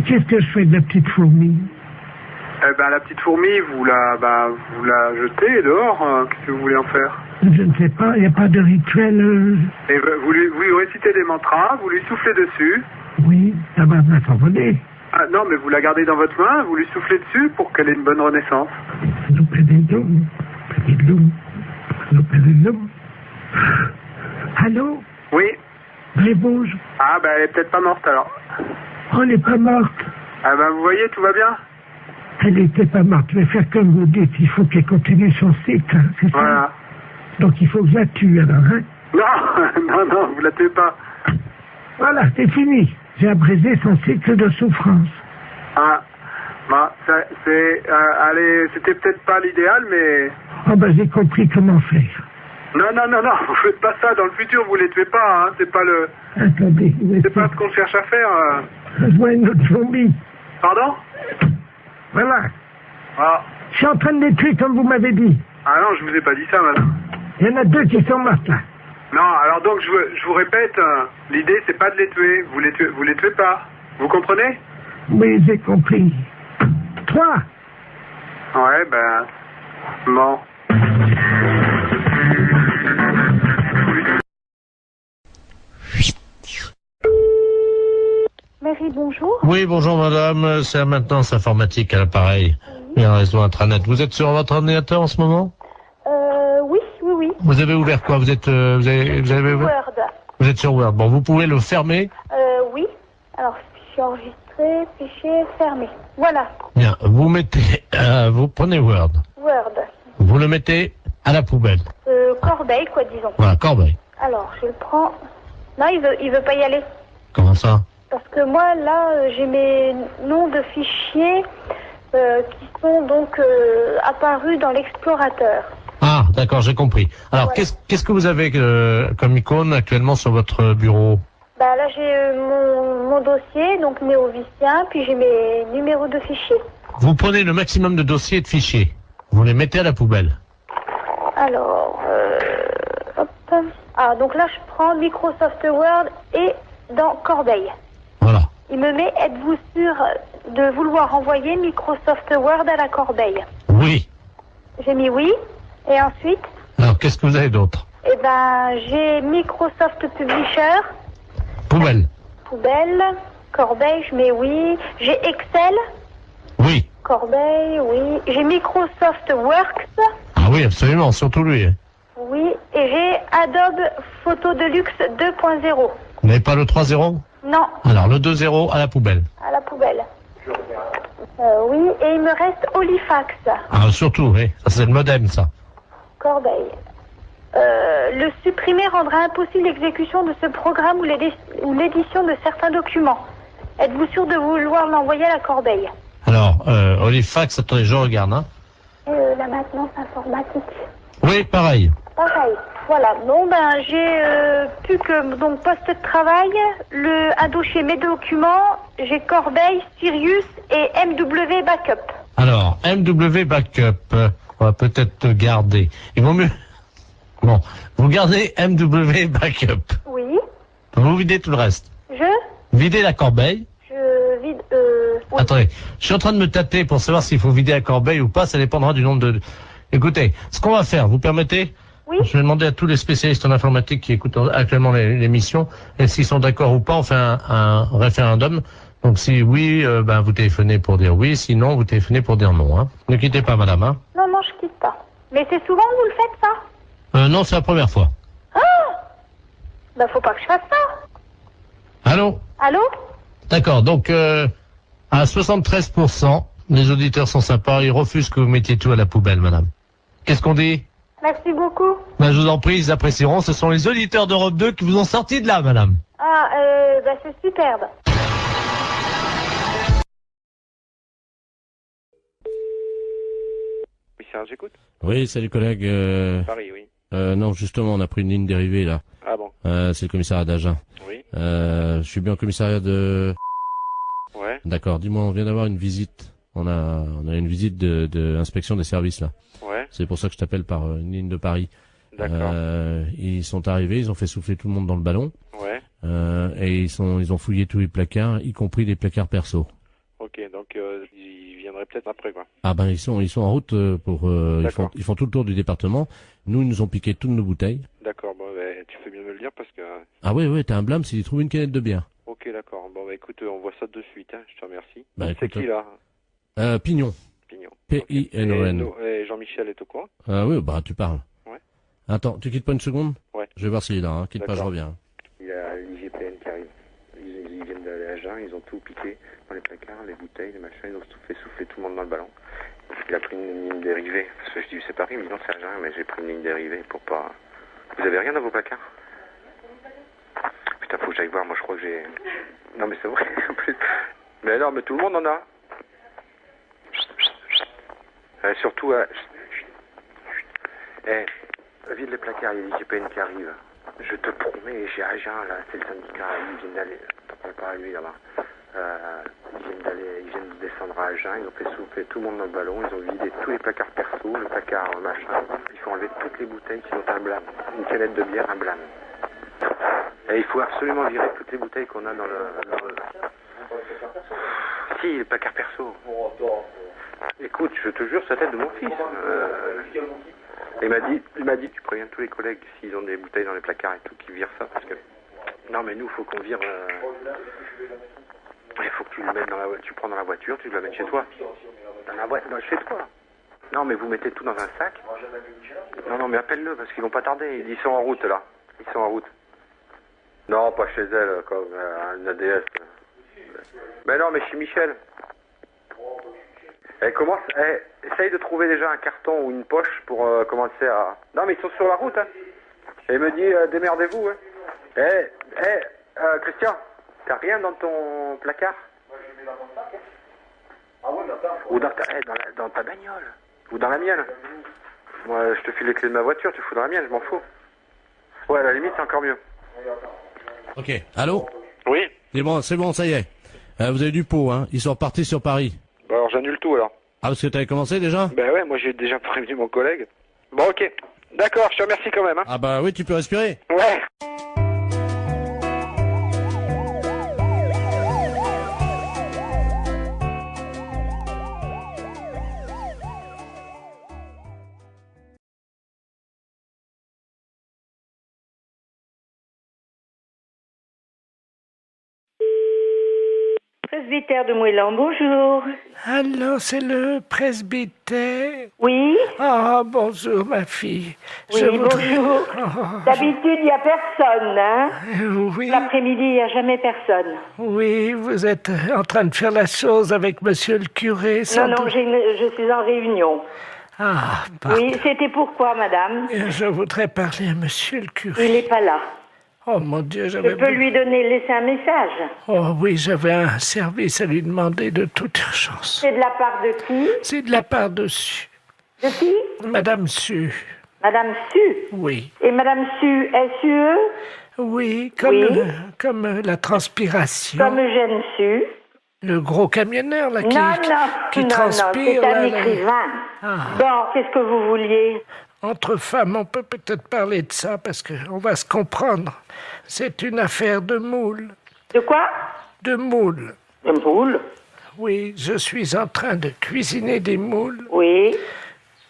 Qu'est-ce que je fais de la petite fourmi? Eh ben, la petite fourmi, vous la jetez dehors, qu'est-ce que vous voulez en faire? Je ne sais pas, il n'y a pas de rituel... Et vous lui récitez des mantras, vous lui soufflez dessus. Oui, ça va s'envoler. Ah non, mais vous la gardez dans votre main, vous lui soufflez dessus pour qu'elle ait une bonne renaissance. Allô? Oui. Bouge. Ah, ben, elle est peut-être pas morte, alors. Oh, elle n'est pas morte. Ah, ben, vous voyez, tout va bien? Elle n'était pas morte, mais faire comme vous dites, il faut qu'elle continue son cycle, hein, c'est ça? Voilà. Donc il faut que je la tue, alors, hein? Non, vous la tuez pas. Voilà, c'est fini. J'ai abrégé son cycle de souffrance. Ah, Bah, allez, c'était peut-être pas l'idéal, mais... Ah ben j'ai compris comment faire. Non, vous faites pas ça. Dans le futur, vous les tuez pas, hein. C'est pas le... Attendez, C'est pas ce qu'on cherche à faire. je vois une autre zombie. Pardon? Voilà. Ah. Je suis en train de les tuer comme vous m'avez dit. Ah non, je vous ai pas dit ça, madame. Il y en a 2 qui sont mortes là. Non, alors donc, je vous répète, l'idée, c'est pas de les tuer. Vous les tuez pas. Vous comprenez? Oui, j'ai compris. 3. Ouais, ben... Bon. Mairie, bonjour. Oui, bonjour madame, c'est la maintenance informatique à l'appareil. Il y a un réseau intranet. Vous êtes sur votre ordinateur en ce moment? Oui. Vous avez ouvert quoi? Vous êtes vous avez ouvert Word. Vous êtes sur Word. Bon, vous pouvez le fermer. Oui. Alors, fichier enregistré, fichier fermé. Voilà. Bien, vous mettez vous prenez Word. Word. Vous le mettez à la poubelle. Corbeille, quoi, disons. Voilà, corbeille. Alors, je le prends. Non, il veut pas y aller. Comment ça? Parce que moi, là, j'ai mes noms de fichiers qui sont donc apparus dans l'explorateur. Ah, d'accord, j'ai compris. Alors, Ouais. qu'est-ce que vous avez comme icône actuellement sur votre bureau? Bah là, j'ai mon dossier, donc néovicien, puis j'ai mes numéros de fichiers. Vous prenez le maximum de dossiers et de fichiers. Vous les mettez à la poubelle. Alors, hop. Ah, donc là, je prends Microsoft Word et dans Corbeille. Voilà. Il me met, êtes-vous sûr de vouloir envoyer Microsoft Word à la corbeille? Oui. J'ai mis oui. Et ensuite, Alors, qu'est-ce que vous avez d'autre? eh ben, j'ai Microsoft Publisher, Poubelle. poubelle, corbeille, je mets oui. J'ai Excel, Oui. corbeille, oui. J'ai Microsoft Works, Ah oui, absolument, surtout lui. Hein. oui. Et j'ai Adobe Photo Deluxe 2.0. Vous n'avez pas le 3.0? Non, Alors, le 2.0 à la poubelle. à la poubelle. Oui, et il me reste Olifax, Ah, surtout, oui. Ça, c'est le modem, ça. corbeille. Le supprimer rendra impossible l'exécution de ce programme ou l'édition de certains documents. Êtes-vous sûr de vouloir l'envoyer à la corbeille? Alors, Olifax, attendez, je regarde, hein. La maintenance informatique. Oui, pareil. Pareil. Voilà. Bon, ben, j'ai plus que donc poste de travail, un dossier mes documents, j'ai Corbeille, Sirius et MW Backup. Alors, MW Backup, on va peut-être garder. Il vaut mieux... Bon, vous gardez MW Backup. Oui. Vous videz tout le reste. Je Videz la corbeille. vide. Oui. Attendez, je suis en train de me tâter pour savoir s'il faut vider la corbeille ou pas, ça dépendra du nombre de... Écoutez, ce qu'on va faire, vous permettez? Oui. Je vais demander à tous les spécialistes en informatique qui écoutent actuellement l'émission, et s'ils sont d'accord ou pas, on fait un référendum. Donc si oui, ben vous téléphonez pour dire oui, sinon vous téléphonez pour dire non. Hein. Ne quittez pas, madame. Hein. Non, je quitte pas. Mais c'est souvent que vous le faites, ça? Non, c'est la première fois. Ah! Ben, faut pas que je fasse ça. Allô? Allô? D'accord, donc à 73%, les auditeurs sont sympas, ils refusent que vous mettiez tout à la poubelle, madame. Qu'est-ce qu'on dit? Merci beaucoup. Ben, je vous en prie, ils apprécieront. Ce sont les auditeurs d'Europe 2 qui vous ont sorti de là, madame. Ah, ben, c'est superbe. Oui, Serge, j'écoute. Oui, salut collègue. Paris, oui. Non, justement, on a pris une ligne dérivée là. Ah bon. C'est le commissariat d'Agen. Oui. Je suis bien au commissariat de... Ouais. D'accord, dis-moi, on vient d'avoir une visite. On a une visite de inspection des services là. Ouais. C'est pour ça que je t'appelle par une ligne de Paris. D'accord. Ils sont arrivés, ils ont fait souffler tout le monde dans le ballon. Ouais. Et ils ont fouillé tous les placards, y compris les placards perso. Ok, donc ils viendraient peut-être après, quoi. Ah ben ils sont en route pour ils font tout le tour du département. Nous ils nous ont piqué toutes nos bouteilles. D'accord, bon, ben, tu fais bien me le dire parce que... Ah ouais, t'as un blâme s'ils trouvent une canette de bière. Ok, d'accord. Bon, bah écoute, on voit ça de suite, hein. Je te remercie. Bah, c'est écoute, qui, là? Pignon. Pignon. P-I-N-O-N. Et Jean-Michel est au courant? Ah oui, bah tu parles. Ouais. Attends, tu quittes pas une seconde? Ouais. Je vais voir s'il est là, hein. Quitte pas, je reviens. Il y a l'IGPN qui arrive. Ils viennent d'aller à Agen, ils ont tout piqué dans les placards, les bouteilles, les machins, ils ont tout fait souffler tout le monde dans le ballon. Il a pris une ligne dérivée, parce que je dis c'est Paris, mais non c'est Agen, mais j'ai pris une ligne dérivée pour pas... Vous avez rien dans vos placards? Putain, faut que j'aille voir, moi je crois que j'ai... Non mais c'est vrai, en plus. Mais alors, mais tout le monde en a. Surtout, vide les placards, il y a l'IGPN qui arrive. Je te promets, j'ai Agen, là, c'est le syndicat, ils viennent d'aller, t'en parles pas à lui, là-bas. Ils viennent de descendre à Agen, ils ont fait souffler tout le monde dans le ballon, ils ont vidé tous les placards perso, le placard machin, il faut enlever toutes les bouteilles qui sont un blâme. Une canette de bière, un blâme. Et il faut absolument virer toutes les bouteilles qu'on a dans le... Si, le placard perso. Écoute, je te jure, c'est la tête de mon fils. Il m'a dit, tu préviens tous les collègues s'ils ont des bouteilles dans les placards et tout, qu'ils virent ça, parce que... Non, mais nous, faut qu'on vire... Il faut que tu le mettes dans la voiture, tu prends dans la voiture, tu le mets chez toi. Dans la voiture, chez toi. Non, mais vous mettez tout dans un sac. Non, mais appelle-le, parce qu'ils vont pas tarder. Ils sont en route, là. Ils sont en route. Non, pas chez elle, comme un ADS. Mais non, mais chez Michel. Essaye de trouver déjà un carton ou une poche pour commencer à... Non, mais ils sont sur la route, hein. Et il me dit, démerdez-vous, hein. Christian, t'as rien dans ton placard? Moi, je mets dans mon sac, hein. Ah ouais, ou dans ta bagnole. Ou dans la mienne. Moi, je te file les clés de ma voiture, tu fous dans la mienne, je m'en fous. Ouais, à la limite, c'est encore mieux. Ok, allô? Oui. C'est bon, ça y est. Vous avez du pot, hein. Ils sont repartis sur Paris. Bon, alors j'annule tout, alors. Ah, parce que t'avais commencé déjà? Ben ouais, moi j'ai déjà prévenu mon collègue. Bon, ok. D'accord, je te remercie quand même, hein. Ah bah oui, tu peux respirer. Ouais. Presbytère de Moëlan, bonjour. Allô, c'est le presbytère? Oui. Ah, bonjour, ma fille. Bonjour. D'habitude, il n'y a personne, hein? Oui. L'après-midi, il n'y a jamais personne. Oui, vous êtes en train de faire la chose avec monsieur le curé, sans Non, doute. je suis en réunion. Ah, pardon. Oui, c'était pourquoi, madame? Je voudrais parler à monsieur le curé. Il n'est pas là. Oh mon Dieu, Je peux lui laisser un message. Oh oui, j'avais un service à lui demander de toute urgence. C'est de la part de qui? C'est de la part de Su. De qui? Madame Su. Madame Su? Oui. Et Madame Su, S-U-E? Oui, comme la transpiration. Comme Eugène Su. Le gros camionneur, là, qui Non, transpire. c'est un écrivain. Bon, qu'est-ce que vous vouliez? Entre femmes, on peut peut-être parler de ça, parce qu'on va se comprendre. C'est une affaire de moule. De quoi? De moule. De moule? Oui, je suis en train de cuisiner des moules. Oui.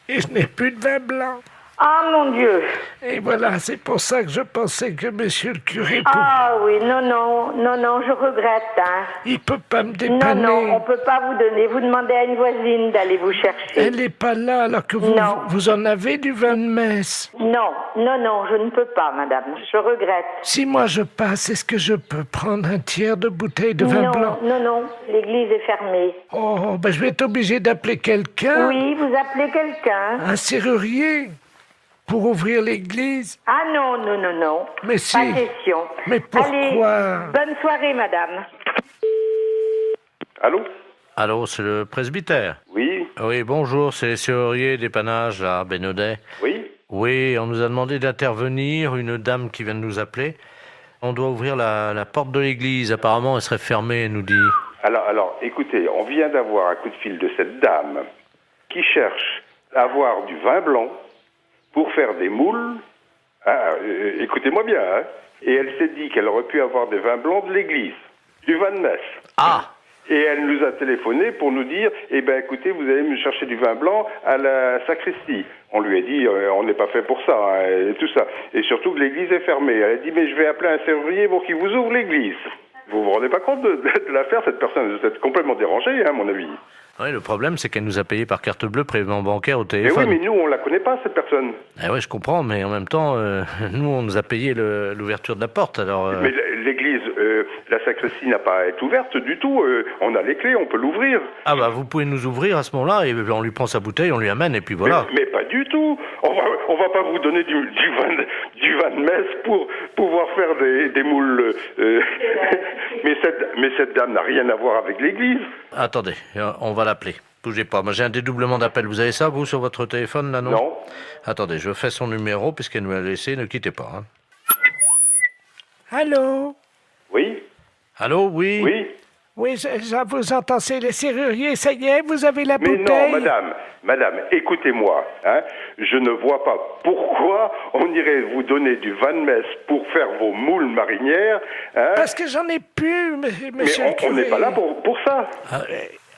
Et je n'ai plus de vin blanc. Ah, mon Dieu. Et voilà, c'est pour ça que je pensais que monsieur le curé... Ah oui, non, je regrette, hein. Il peut pas me dépanner. Non, on peut pas vous donner. Vous demandez à une voisine d'aller vous chercher. Elle n'est pas là, alors que vous en avez du vin de messe. Non, je ne peux pas, madame. Je regrette. Si moi je passe, est-ce que je peux prendre un tiers de bouteille de vin blanc? Non, l'église est fermée. Oh, ben je vais être obligé d'appeler quelqu'un. Oui, vous appelez quelqu'un. Un serrurier pour ouvrir l'église. Ah non. Mais si. Pas question. Mais pourquoi? Allez, bonne soirée, madame. Allô, c'est le presbytère? Oui. Oui, bonjour, c'est les serruriers dépannage à Bénodet. Oui. Oui, on nous a demandé d'intervenir, une dame qui vient de nous appeler. On doit ouvrir la porte de l'église, apparemment elle serait fermée, elle nous dit. Alors, écoutez, on vient d'avoir un coup de fil de cette dame qui cherche à avoir du vin blanc pour faire des moules. Écoutez-moi bien, hein. Et elle s'est dit qu'elle aurait pu avoir des vins blancs de l'église, du vin de messe. Ah! Et elle nous a téléphoné pour nous dire, écoutez, vous allez me chercher du vin blanc à la sacristie. On lui a dit, on n'est pas fait pour ça, hein, et tout ça. Et surtout que l'église est fermée. Elle a dit, mais je vais appeler un serrurier pour qu'il vous ouvre l'église. Vous vous rendez pas compte de l'affaire? Cette personne est complètement dérangée, hein, à mon avis. Oui, le problème, c'est qu'elle nous a payé par carte bleue, prélèvement bancaire au Et téléphone. oui, mais nous, on la connaît pas, cette personne. Eh oui, je comprends, mais en même temps, nous, on nous a payé l'ouverture de la porte, alors... Mais l'église, la sacristie n'a pas à être ouverte du tout. On a les clés, on peut l'ouvrir. Ah bah, vous pouvez nous ouvrir à ce moment-là, et on lui prend sa bouteille, on lui amène, et puis voilà. Mais pas du tout. On va pas vous donner du vin de messe pour pouvoir faire des moules. Mais cette dame n'a rien à voir avec l'église. Attendez, on va l'appeler. Bougez pas, moi j'ai un dédoublement d'appel. Vous avez ça, vous, sur votre téléphone, là, non? Non. Attendez, je fais son numéro, puisqu'elle nous l'a laissé, ne quittez pas. Hein. Allô? Oui. Allô, oui? Oui. Oui, je vous entends, c'est les serruriers, ça y est, vous avez la Mais bouteille? non, madame, écoutez-moi. Hein, je ne vois pas pourquoi on irait vous donner du Van Mess pour faire vos moules marinières. Hein. Parce que j'en ai plus, monsieur le curé. On n'est pas là pour ça.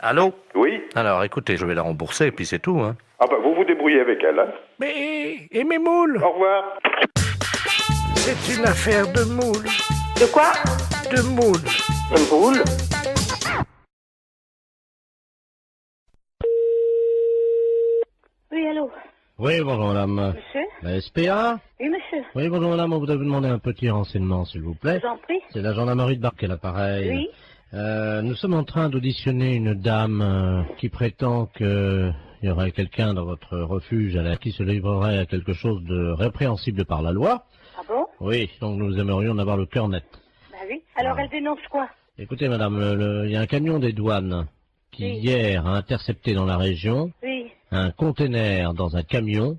Allô? Oui. Alors, écoutez, je vais la rembourser, et puis c'est tout. Hein. Ah bah, vous vous débrouillez avec elle. Hein. Mais, et mes moules? Au revoir. C'est une affaire de moules. De quoi? De moules. De moules? Oui, allô? Oui, bonjour madame. Monsieur? La SPA? Oui, monsieur. Oui, bonjour madame, on voudrait vous demander un petit renseignement, s'il vous plaît. Je vous en prie. C'est la gendarmerie de Barquet, l'appareil. Oui. Nous sommes en train d'auditionner une dame qui prétend qu'il y aurait quelqu'un dans votre refuge qui se livrerait à quelque chose de répréhensible par la loi. Ah bon? Oui, donc nous aimerions en avoir le cœur net. Bah oui. Alors, elle dénonce quoi? Écoutez madame, il y a un camion des douanes qui hier a intercepté dans la région Oui. un conteneur dans un camion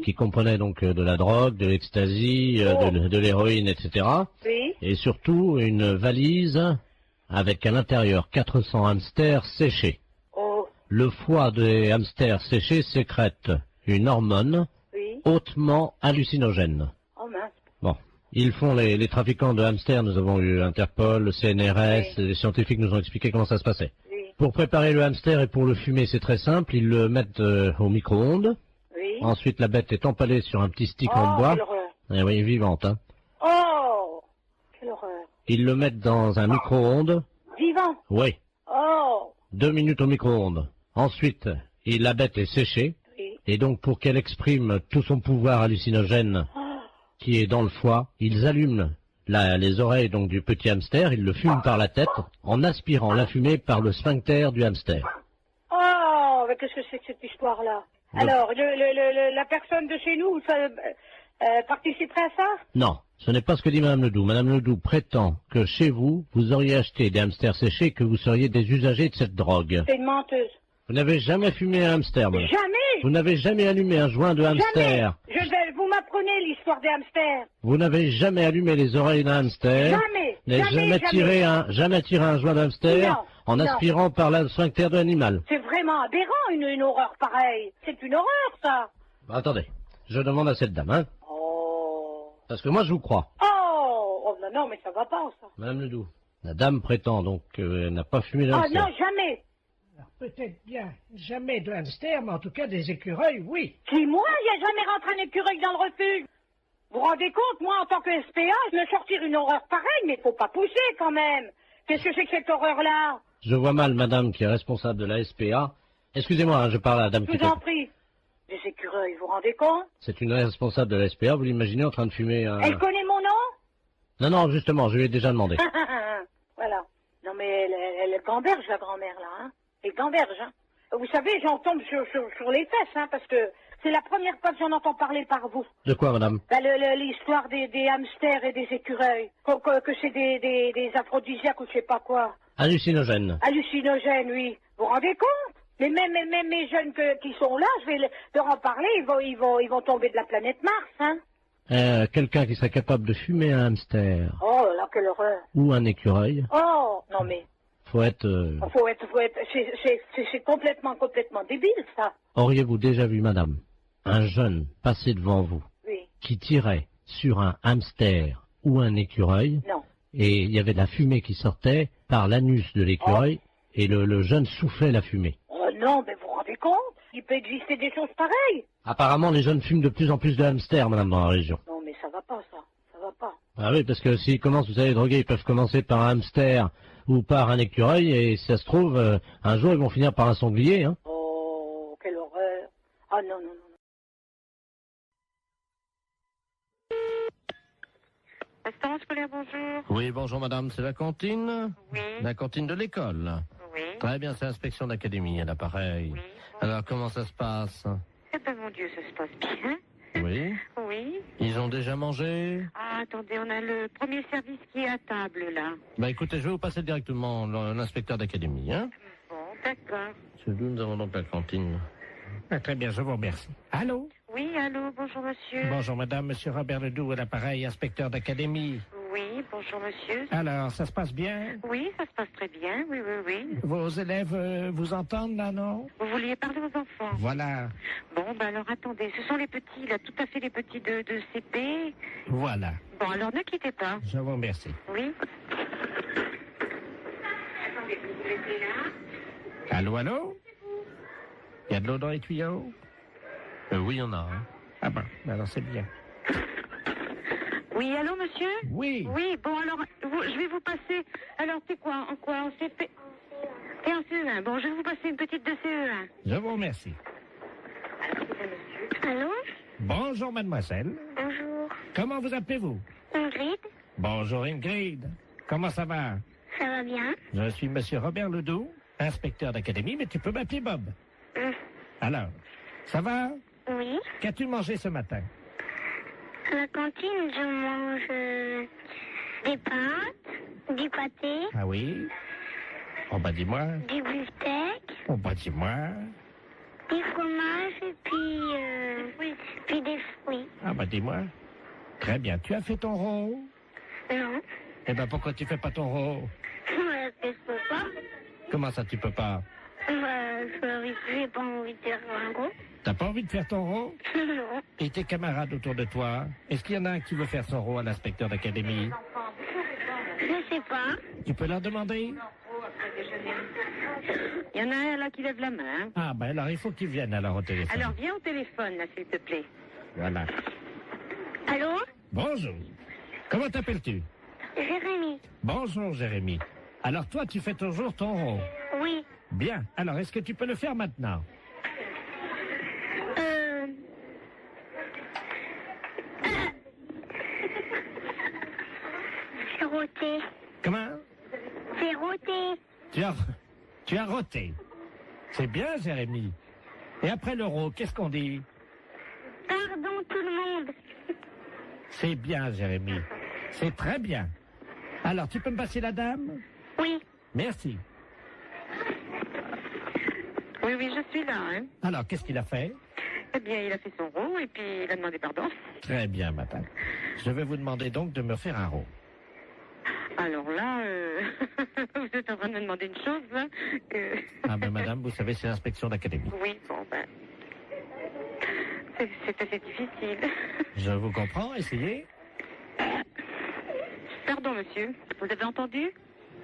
qui comprenait donc de la drogue, de l'ecstasy, de l'héroïne, etc. Oui. Et surtout une valise avec à l'intérieur 400 hamsters séchés. Oh. Le foie des hamsters séchés sécrète une hormone hautement hallucinogène. Oh mince. Bon, ils font les trafiquants de hamsters, nous avons eu Interpol, le CNRS, les scientifiques nous ont expliqué comment ça se passait. Pour préparer le hamster et pour le fumer, c'est très simple, ils le mettent au micro-ondes. Oui. Ensuite, la bête est empalée sur un petit stick en bois. Quelle horreur. Eh oui, vivante, hein. Oh! Quelle horreur. Ils le mettent dans un micro-ondes. Vivant? Oui. Oh! 2 minutes au micro-ondes. Ensuite, la bête est séchée. Et donc, pour qu'elle exprime tout son pouvoir hallucinogène qui est dans le foie, ils allument les oreilles donc du petit hamster, ils le fument par la tête en aspirant la fumée par le sphincter du hamster. Oh! Mais qu'est-ce que c'est que cette histoire-là? Alors, la personne de chez nous, participerait à ça? Non, ce n'est pas ce que dit Madame Ledoux. Madame Ledoux prétend que chez vous, vous auriez acheté des hamsters séchés et que vous seriez des usagers de cette drogue. C'est une menteuse. Vous n'avez jamais fumé un hamster, madame. Jamais! Vous n'avez jamais allumé un joint de hamster. Jamais! Vous m'apprenez l'histoire des hamsters. Vous n'avez jamais allumé les oreilles d'un hamster. Jamais! Jamais tiré un joint d'hamster en aspirant par le sphincter de l'animal. C'est vraiment aberrant, une horreur pareille. C'est une horreur, ça. Attendez, je demande à cette dame, hein. Oh. Parce que moi, je vous crois. Oh, non, mais ça va pas, ça. Madame Ledoux, la dame prétend donc qu'elle n'a pas fumé Ah l'hamster. non, jamais. Peut-être bien jamais de hamster, mais en tout cas des écureuils, oui. Si moi, il n'y a jamais rentré un écureuil dans le refuge. Vous vous rendez compte, moi, en tant que SPA, je me sortir une horreur pareille, mais faut pas pousser, quand même. Qu'est-ce que c'est que cette horreur-là? Je vois mal madame qui est responsable de la SPA. Excusez-moi, hein, je parle à la dame Je qui vous en prie. Des écureuils, vous vous rendez compte? C'est une responsable de la SPA, vous l'imaginez en train de fumer un... Elle connaît mon nom? Non, justement, je lui ai déjà demandé. Voilà. Non, mais elle gamberge, la grand-mère, là, hein. Elle gamberge, hein. Vous savez, j'en tombe sur les fesses, hein, parce que c'est la première fois que j'en entends parler par vous. De quoi, madame? Ben, l'histoire des hamsters et des écureuils. Que c'est des aphrodisiaques ou je sais pas quoi. Hallucinogène. Hallucinogène, oui. Vous vous rendez compte? Mais même mes jeunes qui sont là, je vais leur en parler, ils vont tomber de la planète Mars, hein. Quelqu'un qui serait capable de fumer un hamster Oh là, quelle horreur. ou un écureuil, Oh, non mais, faut être... c'est complètement débile, ça. Auriez-vous déjà vu, madame, un jeune passer devant vous Oui. qui tirait sur un hamster ou un écureuil? Non. Et il y avait de la fumée qui sortait par l'anus de l'écureuil et le jeune soufflait la fumée. Oh non, mais vous vous rendez compte? Il peut exister des choses pareilles. Apparemment, les jeunes fument de plus en plus de hamsters, madame, dans la région. Non, mais ça va pas, ça. Ça va pas. Ah oui, parce que s'ils commencent, vous savez, droguer, ils peuvent commencer par un hamster ou par un écureuil, et si ça se trouve, un jour, ils vont finir par un sanglier, hein. Oh, quelle horreur. Ah non. Restaurant scolaire, bonjour. Oui, bonjour madame, c'est la cantine? Oui. La cantine de l'école? Oui. Très bien, c'est l'inspection d'académie, à l'appareil. Oui. Alors, comment ça se passe? Eh ben, mon Dieu, ça se passe bien. Oui. Oui. Ils ont déjà mangé? Ah, attendez, on a le premier service qui est à table, là. Bah écoutez, je vais vous passer directement l'inspecteur d'académie, hein. Bon, D'accord. C'est d'où nous avons donc la cantine. Ah, très bien, je vous remercie. Allô? Oui, allô, bonjour monsieur. Bonjour madame, monsieur Robert Ledoux à l'appareil, inspecteur d'académie. Oui, bonjour monsieur. Alors, ça se passe bien? Oui, ça se passe très bien, oui, oui, oui. Vos élèves vous entendent là, non? Vous vouliez parler aux enfants? Voilà, Bon, ben alors attendez, ce sont les petits, là, tout à fait les petits de CP. voilà. Bon, alors ne quittez pas. Je vous remercie. Oui. Attendez, vous vous mettez là. Allô, allô? Il y a de l'eau dans les tuyaux? Oui, il y en a. Hein. Ah ben, alors c'est bien. Oui, allô monsieur? Oui. Oui, bon alors, je vais vous passer. Alors, c'est quoi? En quoi? En CP? Et en CE1. Bon, je vais vous passer une petite de CE1. Je vous remercie. Allô? Bonjour mademoiselle. Bonjour. Comment vous appelez-vous? Ingrid? Bonjour Ingrid. Comment ça va? Ça va bien? Je suis monsieur Robert Ledoux, inspecteur d'académie, mais tu peux m'appeler Bob. Alors, ça va? Oui. Qu'as-tu mangé ce matin? À la cantine, je mange des pâtes, du pâté, Ah oui? Oh bah dis-moi. du beefsteak, Oh bah dis-moi. du fromage et puis des fruits. Ah bah dis-moi. Très bien. Tu as fait ton rot? Non. Eh ben pourquoi tu fais pas ton rot? Je peux pas. Comment ça tu peux pas? J'ai pas envie de faire un gros. T'as pas envie de faire ton rot? Non. Et tes camarades autour de toi? Est-ce qu'il y en a un qui veut faire son rot à l'inspecteur d'académie? Je sais pas. Tu peux leur demander? Il y en a un là qui lève la main. Ah ben alors il faut qu'ils viennent alors au téléphone. Alors, viens au téléphone, là, s'il te plaît. Voilà. Allô? Bonjour. Comment t'appelles-tu? Jérémy. Bonjour Jérémy. Alors toi tu fais toujours ton rot? Oui. Bien. Alors est-ce que tu peux le faire maintenant? C'est roté. Comment? C'est roté. Tu as roté. C'est bien Jérémy. Et après le rot, qu'est-ce qu'on dit? Pardon tout le monde. C'est bien Jérémy. C'est très bien. Alors tu peux me passer la dame? Oui. Merci. Oui, oui, je suis là, hein. Alors qu'est-ce qu'il a fait? Eh bien, il a fait son rot et puis il a demandé pardon. Très bien madame. Je vais vous demander donc de me faire un rot. Alors là, vous êtes en train de me demander une chose, là, que... Ah ben madame, vous savez c'est l'inspection d'académie. Oui, bon, ben... C'est assez difficile. Je vous comprends, essayez. Pardon, monsieur. Vous avez entendu?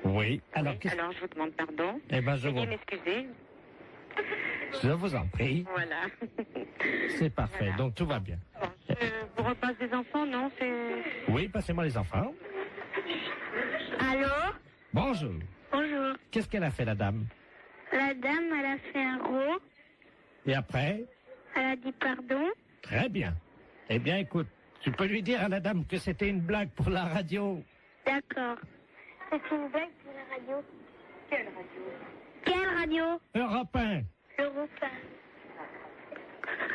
Oui. Alors, Oui, alors je vous demande pardon. Eh ben, Veuillez m'excuser. Je vous en prie. Voilà. C'est parfait, Voilà. donc tout va bien. Je vous repasse des enfants, non? C'est... Oui, passez-moi les enfants. Allô? Bonjour. Bonjour. Qu'est-ce qu'elle a fait, la dame? La dame, elle a fait un rot. Et après? Elle a dit pardon. Très bien. Eh bien, écoute, tu peux lui dire à la dame que c'était une blague pour la radio. D'accord. C'est une blague pour la radio. Quelle radio? Quelle radio? Europe 1. Europe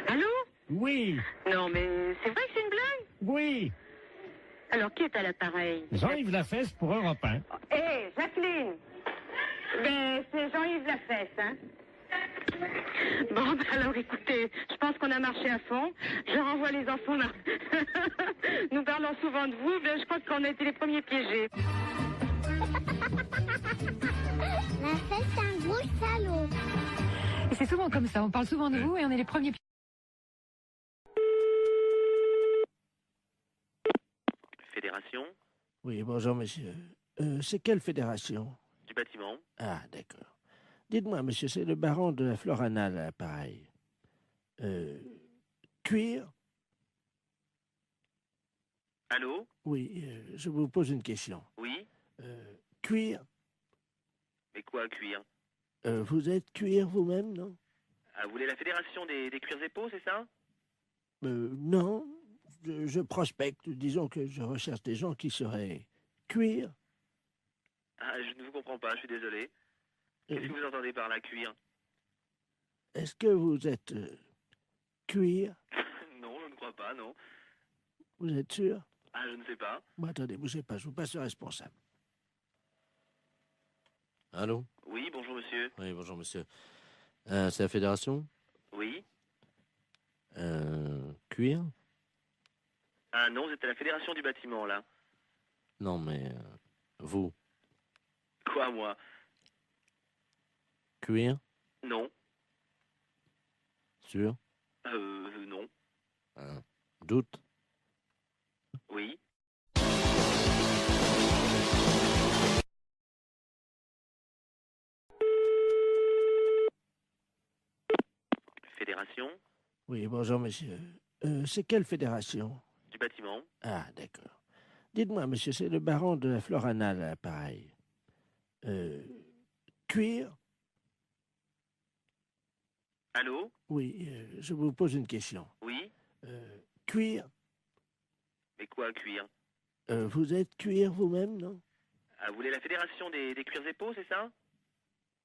1. Allô? Oui. Non, mais c'est vrai que c'est une blague? Oui. Alors, qui est à l'appareil? Jean-Yves Lafesse pour Europe 1. Hé, Jacqueline! Mais c'est Jean-Yves Lafesse, hein? Bon, ben alors écoutez, je pense qu'on a marché à fond. Je renvoie les enfants là. Nous parlons souvent de vous, mais je crois qu'on a été les premiers piégés. Lafesse, c'est un gros salaud. Et c'est souvent comme ça, on parle souvent de vous et on est les premiers. Fédération Oui, bonjour, monsieur. C'est quelle fédération? du bâtiment. Ah, d'accord. Dites-moi, monsieur, c'est le baron de la Floranale à l'appareil. Cuir? Allô? Oui, je vous pose une question. Oui? Cuir? Mais quoi, cuir? Vous êtes cuir vous-même, non? Ah, vous voulez la fédération des cuirs et peaux, c'est ça? Non. Je prospecte. Disons que je recherche des gens qui seraient cuir. Ah, je ne vous comprends pas, je suis désolé. Qu'est-ce que vous entendez par la cuir? Est-ce que vous êtes cuir? Non, je ne crois pas, non. Vous êtes sûr? Ah, je ne sais pas. Bon, attendez, bougez pas, je vous passe le responsable. Allô? Oui, bonjour monsieur. Oui, bonjour monsieur. C'est la fédération? Oui. Cuir? Ah non, vous êtes à la fédération du bâtiment là. Non, mais vous? Quoi, moi? Cuir? Non. Sûr? Non. Doute? Oui. Fédération Oui, bonjour, monsieur. C'est quelle fédération? du bâtiment. Ah, d'accord. Dites-moi, monsieur, c'est le baron de la Florana, là, pareil. Cuir? Allô? Oui, je vous pose une question. Oui. Cuir? Mais quoi, cuir? Vous êtes cuir vous-même, non? Ah, vous voulez la fédération des cuirs et peaux, c'est ça?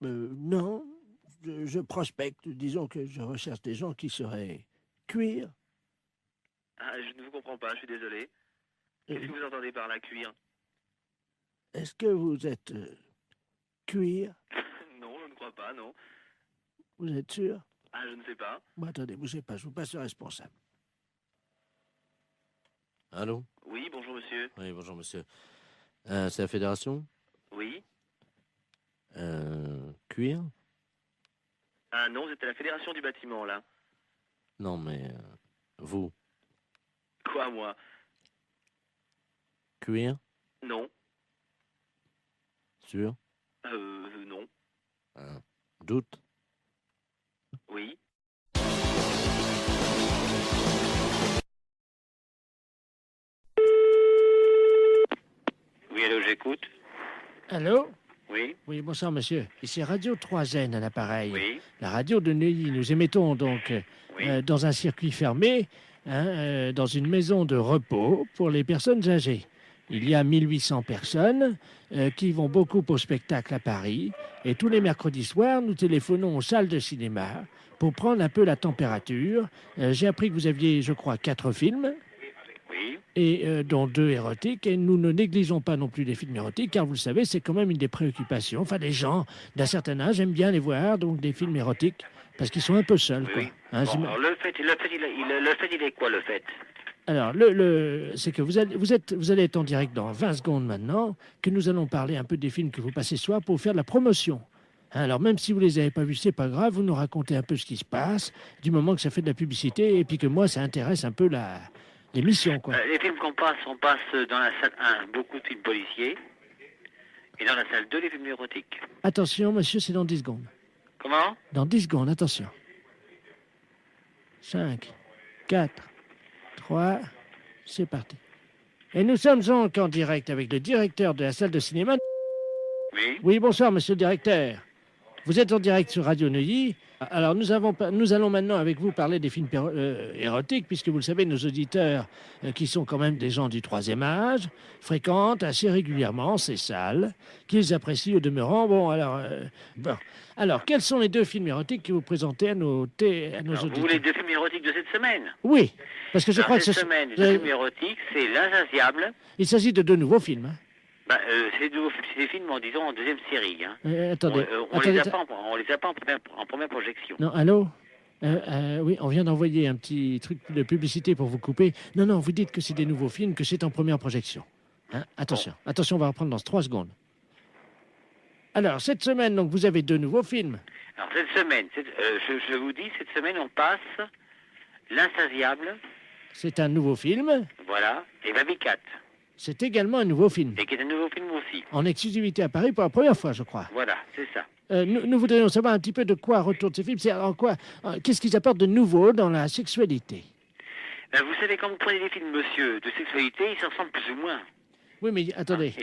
Non. Je prospecte. Disons que je recherche des gens qui seraient cuir. Ah, je ne vous comprends pas, je suis désolé. Qu'est-ce que vous entendez par là, cuir? Est-ce que vous êtes cuir? Non, je ne crois pas, non. Vous êtes sûr? Ah, je ne sais pas. Bon, attendez, bougez pas, je vous passe le responsable. Allô? Oui, bonjour monsieur. Oui, bonjour monsieur. C'est la fédération? Oui. Cuir? Ah non, vous êtes à la fédération du bâtiment là. Non, mais vous? Quoi, moi? Cuir? Non. Sûr? Non. Doute? Oui. Oui, allô, j'écoute. Allô? Oui. Oui, bonsoir, monsieur. Ici Radio 3N à l'appareil. Oui. La radio de Neuilly. Nous émettons donc dans un circuit fermé, dans une maison de repos pour les personnes âgées. Il y a 1800 personnes qui vont beaucoup au spectacle à Paris. Et tous les mercredis soirs, nous téléphonons aux salles de cinéma pour prendre un peu la température. J'ai appris que vous aviez, je crois, 4 films. Oui. Et dont 2 érotiques. Et nous ne négligeons pas non plus les films érotiques, car vous le savez, c'est quand même une des préoccupations. Enfin, les gens d'un certain âge aiment bien les voir, donc des films érotiques, parce qu'ils sont un peu seuls. Oui. Quoi. Hein, Bon, alors, le fait, il est quoi, le fait? Alors, c'est que vous allez être en direct dans 20 secondes maintenant, que nous allons parler un peu des films que vous passez ce soir pour faire de la promotion. Hein, alors, même si vous les avez pas vus, c'est pas grave, vous nous racontez un peu ce qui se passe, du moment que ça fait de la publicité, et puis que moi, ça intéresse un peu l'émission, quoi. Les films on passe dans la salle 1, beaucoup de films policiers, et dans la salle 2, les films érotiques. Attention, monsieur, c'est dans 10 secondes. Comment? Dans 10 secondes, attention. 5, 4, 3, c'est parti. Et nous sommes donc en direct avec le directeur de la salle de cinéma. Oui. Oui, bonsoir, monsieur le directeur. Vous êtes en direct sur Radio Neuilly. Alors, nous allons maintenant avec vous parler des films érotiques, puisque vous le savez, nos auditeurs, qui sont quand même des gens du 3e âge, fréquentent assez régulièrement ces salles, qu'ils apprécient au demeurant. Bon, alors, quels sont les 2 films érotiques que vous présentez à nos auditeurs? Vous voulez 2 films érotiques de cette semaine? Oui, parce que je crois que cette semaine, les 2 films érotiques, c'est L'Insatiable. Il s'agit de 2 nouveaux films. Hein. C'est des films, disons, en 2e série. Hein. Attendez. On les a pas en première projection. Non, allô? Oui, on vient d'envoyer un petit truc de publicité pour vous couper. Non, vous dites que c'est des nouveaux films, que c'est en première projection. Hein? Attention, on va reprendre dans 3 secondes. Alors, cette semaine, donc, vous avez 2 nouveaux films. Alors, cette semaine, je vous dis, cette semaine, on passe L'Insatiable. C'est un nouveau film. Voilà, et Baby Cat. C'est également un nouveau film. Et qui est un nouveau film aussi. En exclusivité à Paris pour la première fois, je crois. Voilà, c'est ça. Nous voudrions savoir un petit peu de quoi retournent ces films. C'est en quoi, qu'est-ce qu'ils apportent de nouveau dans la sexualité? Vous savez, quand vous prenez des films, monsieur, de sexualité, ils s'en ressemblent plus ou moins. Oui, mais attendez.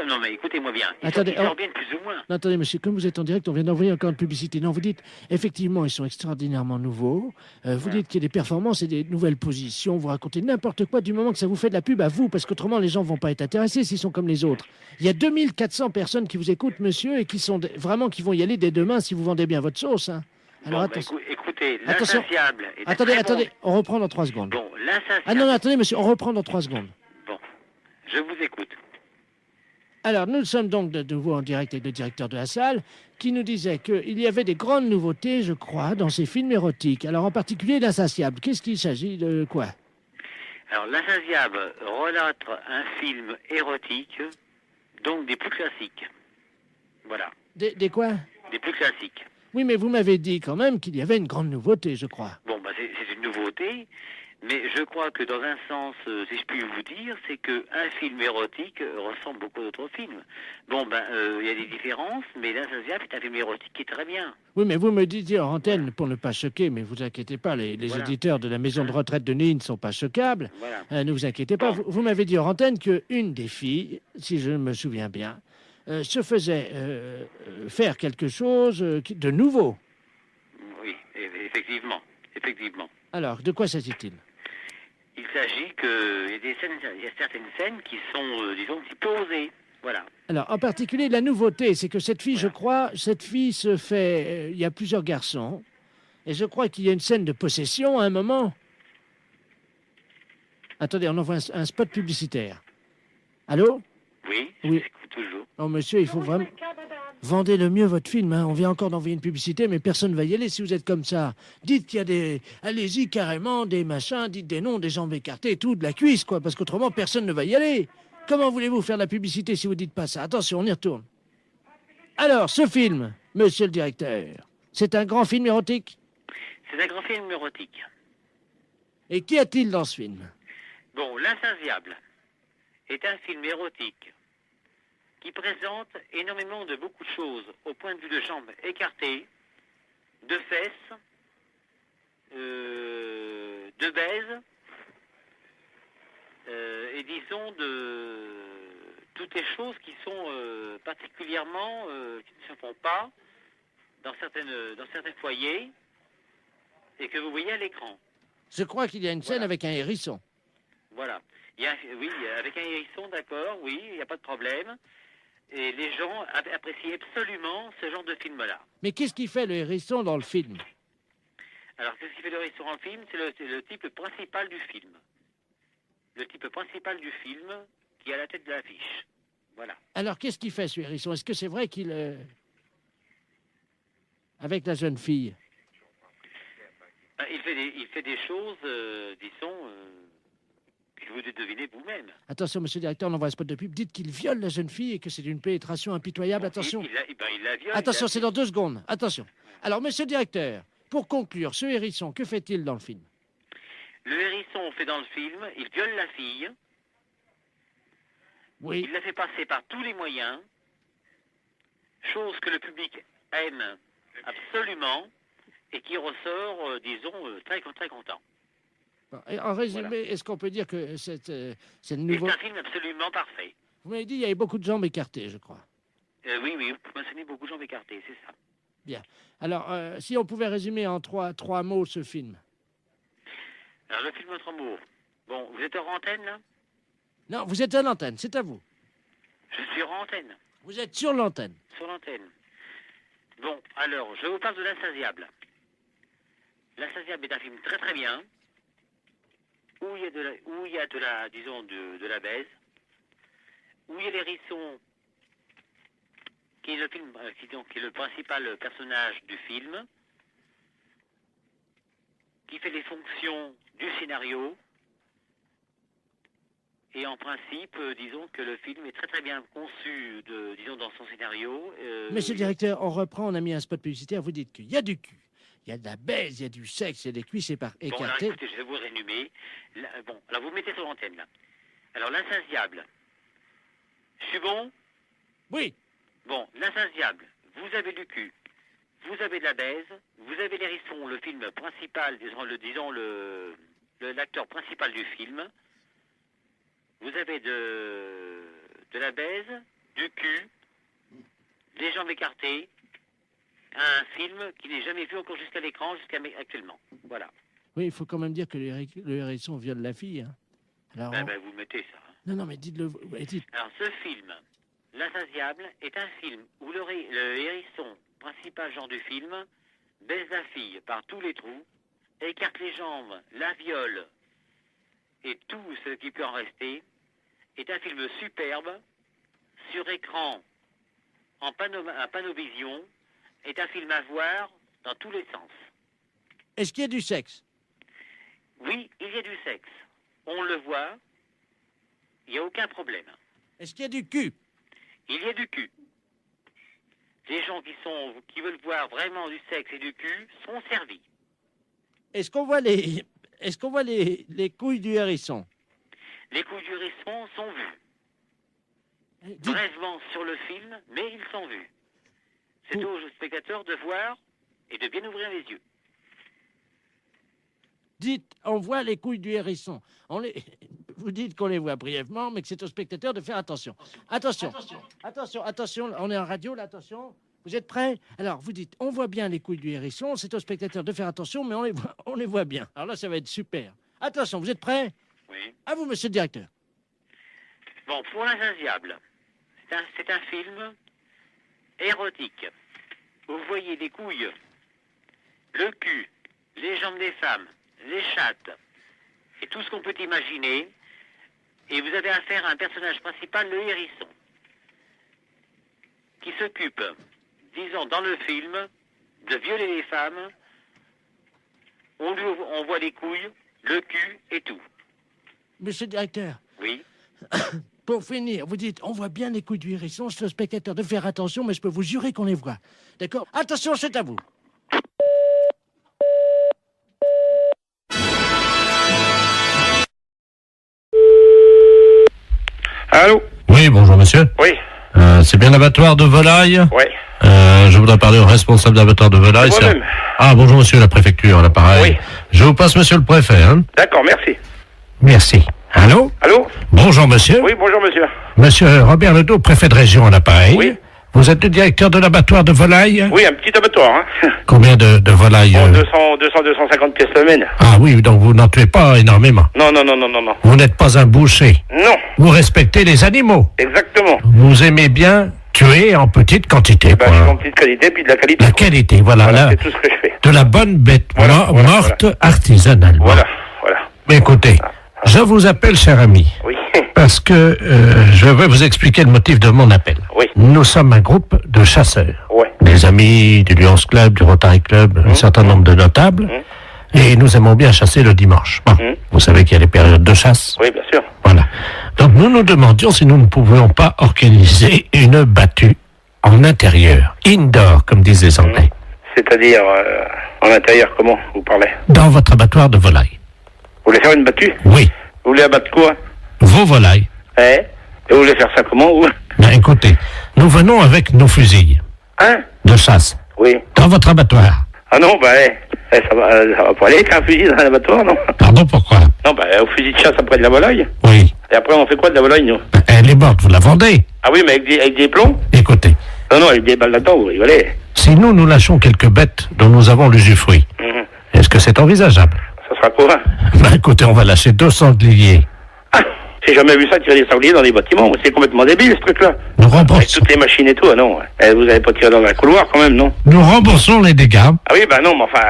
Non, mais écoutez-moi bien. Ils Attendez, sortent bien plus ou moins. Non, attendez, monsieur, comme vous êtes en direct, on vient d'envoyer encore une publicité. Non, vous dites, effectivement, ils sont extraordinairement nouveaux. Vous dites qu'il y a des performances et des nouvelles positions. Vous racontez n'importe quoi du moment que ça vous fait de la pub à vous, parce qu'autrement, les gens vont pas être intéressés s'ils sont comme les autres. Il y a 2400 personnes qui vous écoutent, monsieur, et qui vont y aller dès demain si vous vendez bien votre sauce. Hein. Alors, attention. Écoutez, L'Insatiable est Attendez, on reprend dans 3 secondes. Bon, L'Insatiable... Ah non, attendez, monsieur, on reprend dans 3 secondes. Bon, je vous écoute. Alors, nous sommes donc de nouveau en direct avec le directeur de la salle, qui nous disait qu'il y avait des grandes nouveautés, je crois, dans ces films érotiques. Alors, en particulier l'Insatiable. Qu'est-ce qu'il s'agit de quoi? Alors, L'Insatiable relate un film érotique, donc des plus classiques. Voilà. Des quoi? Des plus classiques. Oui, mais vous m'avez dit quand même qu'il y avait une grande nouveauté, je crois. Bon, bah c'est une nouveauté, mais je crois que dans un sens, si je puis vous dire, c'est qu'un film érotique ressemble beaucoup à d'autres films. Bon, il y a des différences, mais L'Insatiable est un film érotique qui est très bien. Oui, mais vous me disiez en antenne, pour ne pas choquer, mais vous inquiétez pas, les Voilà. auditeurs de la maison de retraite de Neuilly ne sont pas choquables. Voilà. Ne vous inquiétez pas. Vous m'avez dit en antenne qu'une des filles, si je me souviens bien, se faisait faire quelque chose de nouveau. Oui, effectivement. Alors, de quoi s'agit-il? Il s'agit qu'il y a certaines scènes qui sont, disons, un petit peu osées. Voilà. Alors, en particulier, la nouveauté, c'est que cette fille, je crois, se fait... il y a plusieurs garçons, et je crois qu'il y a une scène de possession à un moment. Attendez, on envoie un spot publicitaire. Allô? Oui, Oui. je vous écoute toujours. Oh, monsieur, il faut vraiment... Vendez le mieux votre film, hein. On vient encore d'envoyer une publicité, mais personne ne va y aller si vous êtes comme ça. Dites qu'il y a des... Allez-y, carrément, des machins, dites des noms, des jambes écartées et tout, de la cuisse, quoi, parce qu'autrement, personne ne va y aller. Comment voulez-vous faire de la publicité si vous dites pas ça? Attention, on y retourne. Alors, ce film, monsieur le directeur, c'est un grand film érotique? C'est un grand film érotique. Et qu'y a-t-il dans ce film? Bon, L'Insatiable est un film érotique qui présente énormément de beaucoup de choses au point de vue de jambes écartées, de fesses, de baises, et disons de toutes les choses qui sont particulièrement, qui ne se font pas dans certains foyers et que vous voyez à l'écran. Je crois qu'il y a une scène avec un hérisson. Voilà. Oui, avec un hérisson, d'accord, oui, il n'y a pas de problème. Et les gens apprécient absolument ce genre de film-là. Mais qu'est-ce qui fait le hérisson dans le film? Alors, qu'est-ce qui fait le hérisson en film? C'est le type principal du film. Le type principal du film qui est à la tête de l'affiche. Voilà. Alors, qu'est-ce qu'il fait, ce hérisson? Est-ce que c'est vrai qu'il... Avec la jeune fille? Il fait des choses, disons... que vous devez deviner vous-même. Attention, monsieur le directeur, on envoie un spot de pub. Dites qu'il viole la jeune fille et que c'est d'une pénétration impitoyable. Bon, attention. Il la viole. Attention, c'est dans 2 secondes. Attention. Alors, monsieur le directeur, pour conclure, ce hérisson, que fait-il dans le film? Le hérisson fait dans le film, il viole la fille. Oui. Il la fait passer par tous les moyens. Chose que le public aime absolument et qui ressort, disons, très content. En résumé, est-ce qu'on peut dire que c'est nouveau... C'est un film absolument parfait. Vous m'avez dit qu'il y avait beaucoup de jambes écartées, je crois. Oui, vous mentionnez beaucoup de jambes écartées, c'est ça. Bien. Alors, si on pouvait résumer en trois mots ce film. Alors, le film Notre Amour. Bon, vous êtes hors antenne, là? Non, vous êtes à l'antenne, c'est à vous. Je suis hors antenne. Vous êtes sur l'antenne. Sur l'antenne. Bon, alors, je vous parle de L'Insatiable. L'Insatiable est un film très très bien, où il y a de la baise, où il y a l'hérisson, qui est le principal personnage du film, qui fait les fonctions du scénario, et en principe, disons que le film est très très bien conçu, dans son scénario. Monsieur le directeur, on reprend, on a mis un spot publicitaire, vous dites qu'il y a du cul, il y a de la baise, il y a du sexe, il y a des cuisses écartées. Bon, alors écoutez, je vais vous résumer. Alors vous mettez sur l'antenne, là. Alors, L'Insatiable. Je suis bon? Oui. Bon, L'Insatiable, vous avez du cul, vous avez de la baise, vous avez l'hérisson, le film principal, l'acteur principal du film. Vous avez de la baise, du cul, des jambes écartées, un film qui n'est jamais vu encore jusqu'à l'écran, jusqu'à actuellement. Voilà. Oui, il faut quand même dire que le hérisson viole la fille. Hein. Alors, vous mettez ça. Non, mais dites-le. Dites. Alors, ce film, L'Insatiable, est un film où le hérisson, principal genre du film, baise la fille par tous les trous, écarte les jambes, la viole, et tout ce qui peut en rester, est un film superbe sur votre écran en panovision est un film à voir dans tous les sens. Est-ce qu'il y a du sexe? Oui, il y a du sexe. On le voit. Il n'y a aucun problème. Est-ce qu'il y a du cul? Il y a du cul. Les gens qui veulent voir vraiment du sexe et du cul sont servis. Est-ce qu'on voit les couilles du hérisson? Les couilles du hérisson sont vues. Brièvement sur le film, mais ils sont vus. C'est aux spectateurs de voir et de bien ouvrir les yeux. Dites, on voit les couilles du hérisson. Vous dites qu'on les voit brièvement, mais que c'est aux spectateurs de faire attention. Attention, on est en radio, là, attention. Vous êtes prêts? Alors, vous dites, on voit bien les couilles du hérisson, c'est aux spectateurs de faire attention, mais on les voit bien. Alors là, ça va être super. Attention, vous êtes prêts? Oui. À vous, monsieur le directeur. Bon, pour l'insatiable, c'est un film érotique. Vous voyez des couilles, le cul, les jambes des femmes, les chattes, et tout ce qu'on peut imaginer. Et vous avez affaire à un personnage principal, le hérisson, qui s'occupe, disons, dans le film, de violer les femmes. On voit les couilles, le cul et tout. Monsieur le directeur. Oui. Pour finir, vous dites, on voit bien les couilles du hérisson, c'est au spectateur de faire attention, mais je peux vous jurer qu'on les voit. D'accord? Attention, c'est à vous. Allô? Oui, bonjour monsieur. Oui. C'est bien l'abattoir de volaille? Oui. Je voudrais parler au responsable d'abattoir de volaille. C'est moi-même. Ah, bonjour monsieur la préfecture, à l'appareil. Oui. Je vous passe monsieur le préfet, hein. D'accord, merci. Merci. Allô? Allô? Bonjour monsieur. Oui, bonjour monsieur. Monsieur Robert Ledoux, préfet de région à l'appareil. Oui. Vous êtes le directeur de l'abattoir de volaille? Oui, un petit abattoir, hein. Combien de volailles? 250 pièces semaine. Ah oui, donc vous n'en tuez pas énormément. Non. Vous n'êtes pas un boucher. Non. Vous respectez les animaux. Exactement. Vous aimez bien tuer en petite quantité. Je suis en petite qualité, puis de la qualité. La qualité, voilà. C'est tout ce que je fais. De la bonne bête morte artisanalement. Voilà. Mais écoutez, je vous appelle, cher ami. Oui. Parce que je vais vous expliquer le motif de mon appel. Oui. Nous sommes un groupe de chasseurs. Ouais. Des amis du Lions Club, du Rotary Club, un certain nombre de notables. Et nous aimons bien chasser le dimanche. Bon, vous savez qu'il y a les périodes de chasse. Oui, bien sûr. Voilà. Donc nous nous demandions si nous ne pouvions pas organiser une battue en intérieur, indoor, comme disent les Anglais. C'est-à-dire, en intérieur, comment vous parlez? Dans votre abattoir de volailles. Vous voulez faire une battue? Oui. Vous voulez abattre quoi? Vos volailles. Et vous voulez faire ça comment, vous? Ben écoutez, nous venons avec nos fusils. Hein? De chasse. Oui. Dans votre abattoir. Ah non, ça va pas aller avec un fusil dans un abattoir, non? Pardon, pourquoi? Non, au fusil de chasse après de la volaille. Oui. Et après, on fait quoi de la volaille, nous? Elle est morte, vous la vendez? Ah oui, mais avec des plombs? Écoutez. Non, avec des balles là-dedans, vous rigolez. Si nous lâchons quelques bêtes dont nous avons l'usufruit, est-ce que c'est envisageable? Ça sera quoi? Ben écoutez, on va lâcher 2 sangliers. Ah, j'ai jamais vu ça, tirer des sangliers dans des bâtiments. C'est complètement débile, ce truc-là. Nous remboursons. Avec toutes les machines et tout, non. Vous n'allez pas tirer dans un couloir, quand même, non? Nous remboursons les dégâts. Ah oui, non, mais enfin,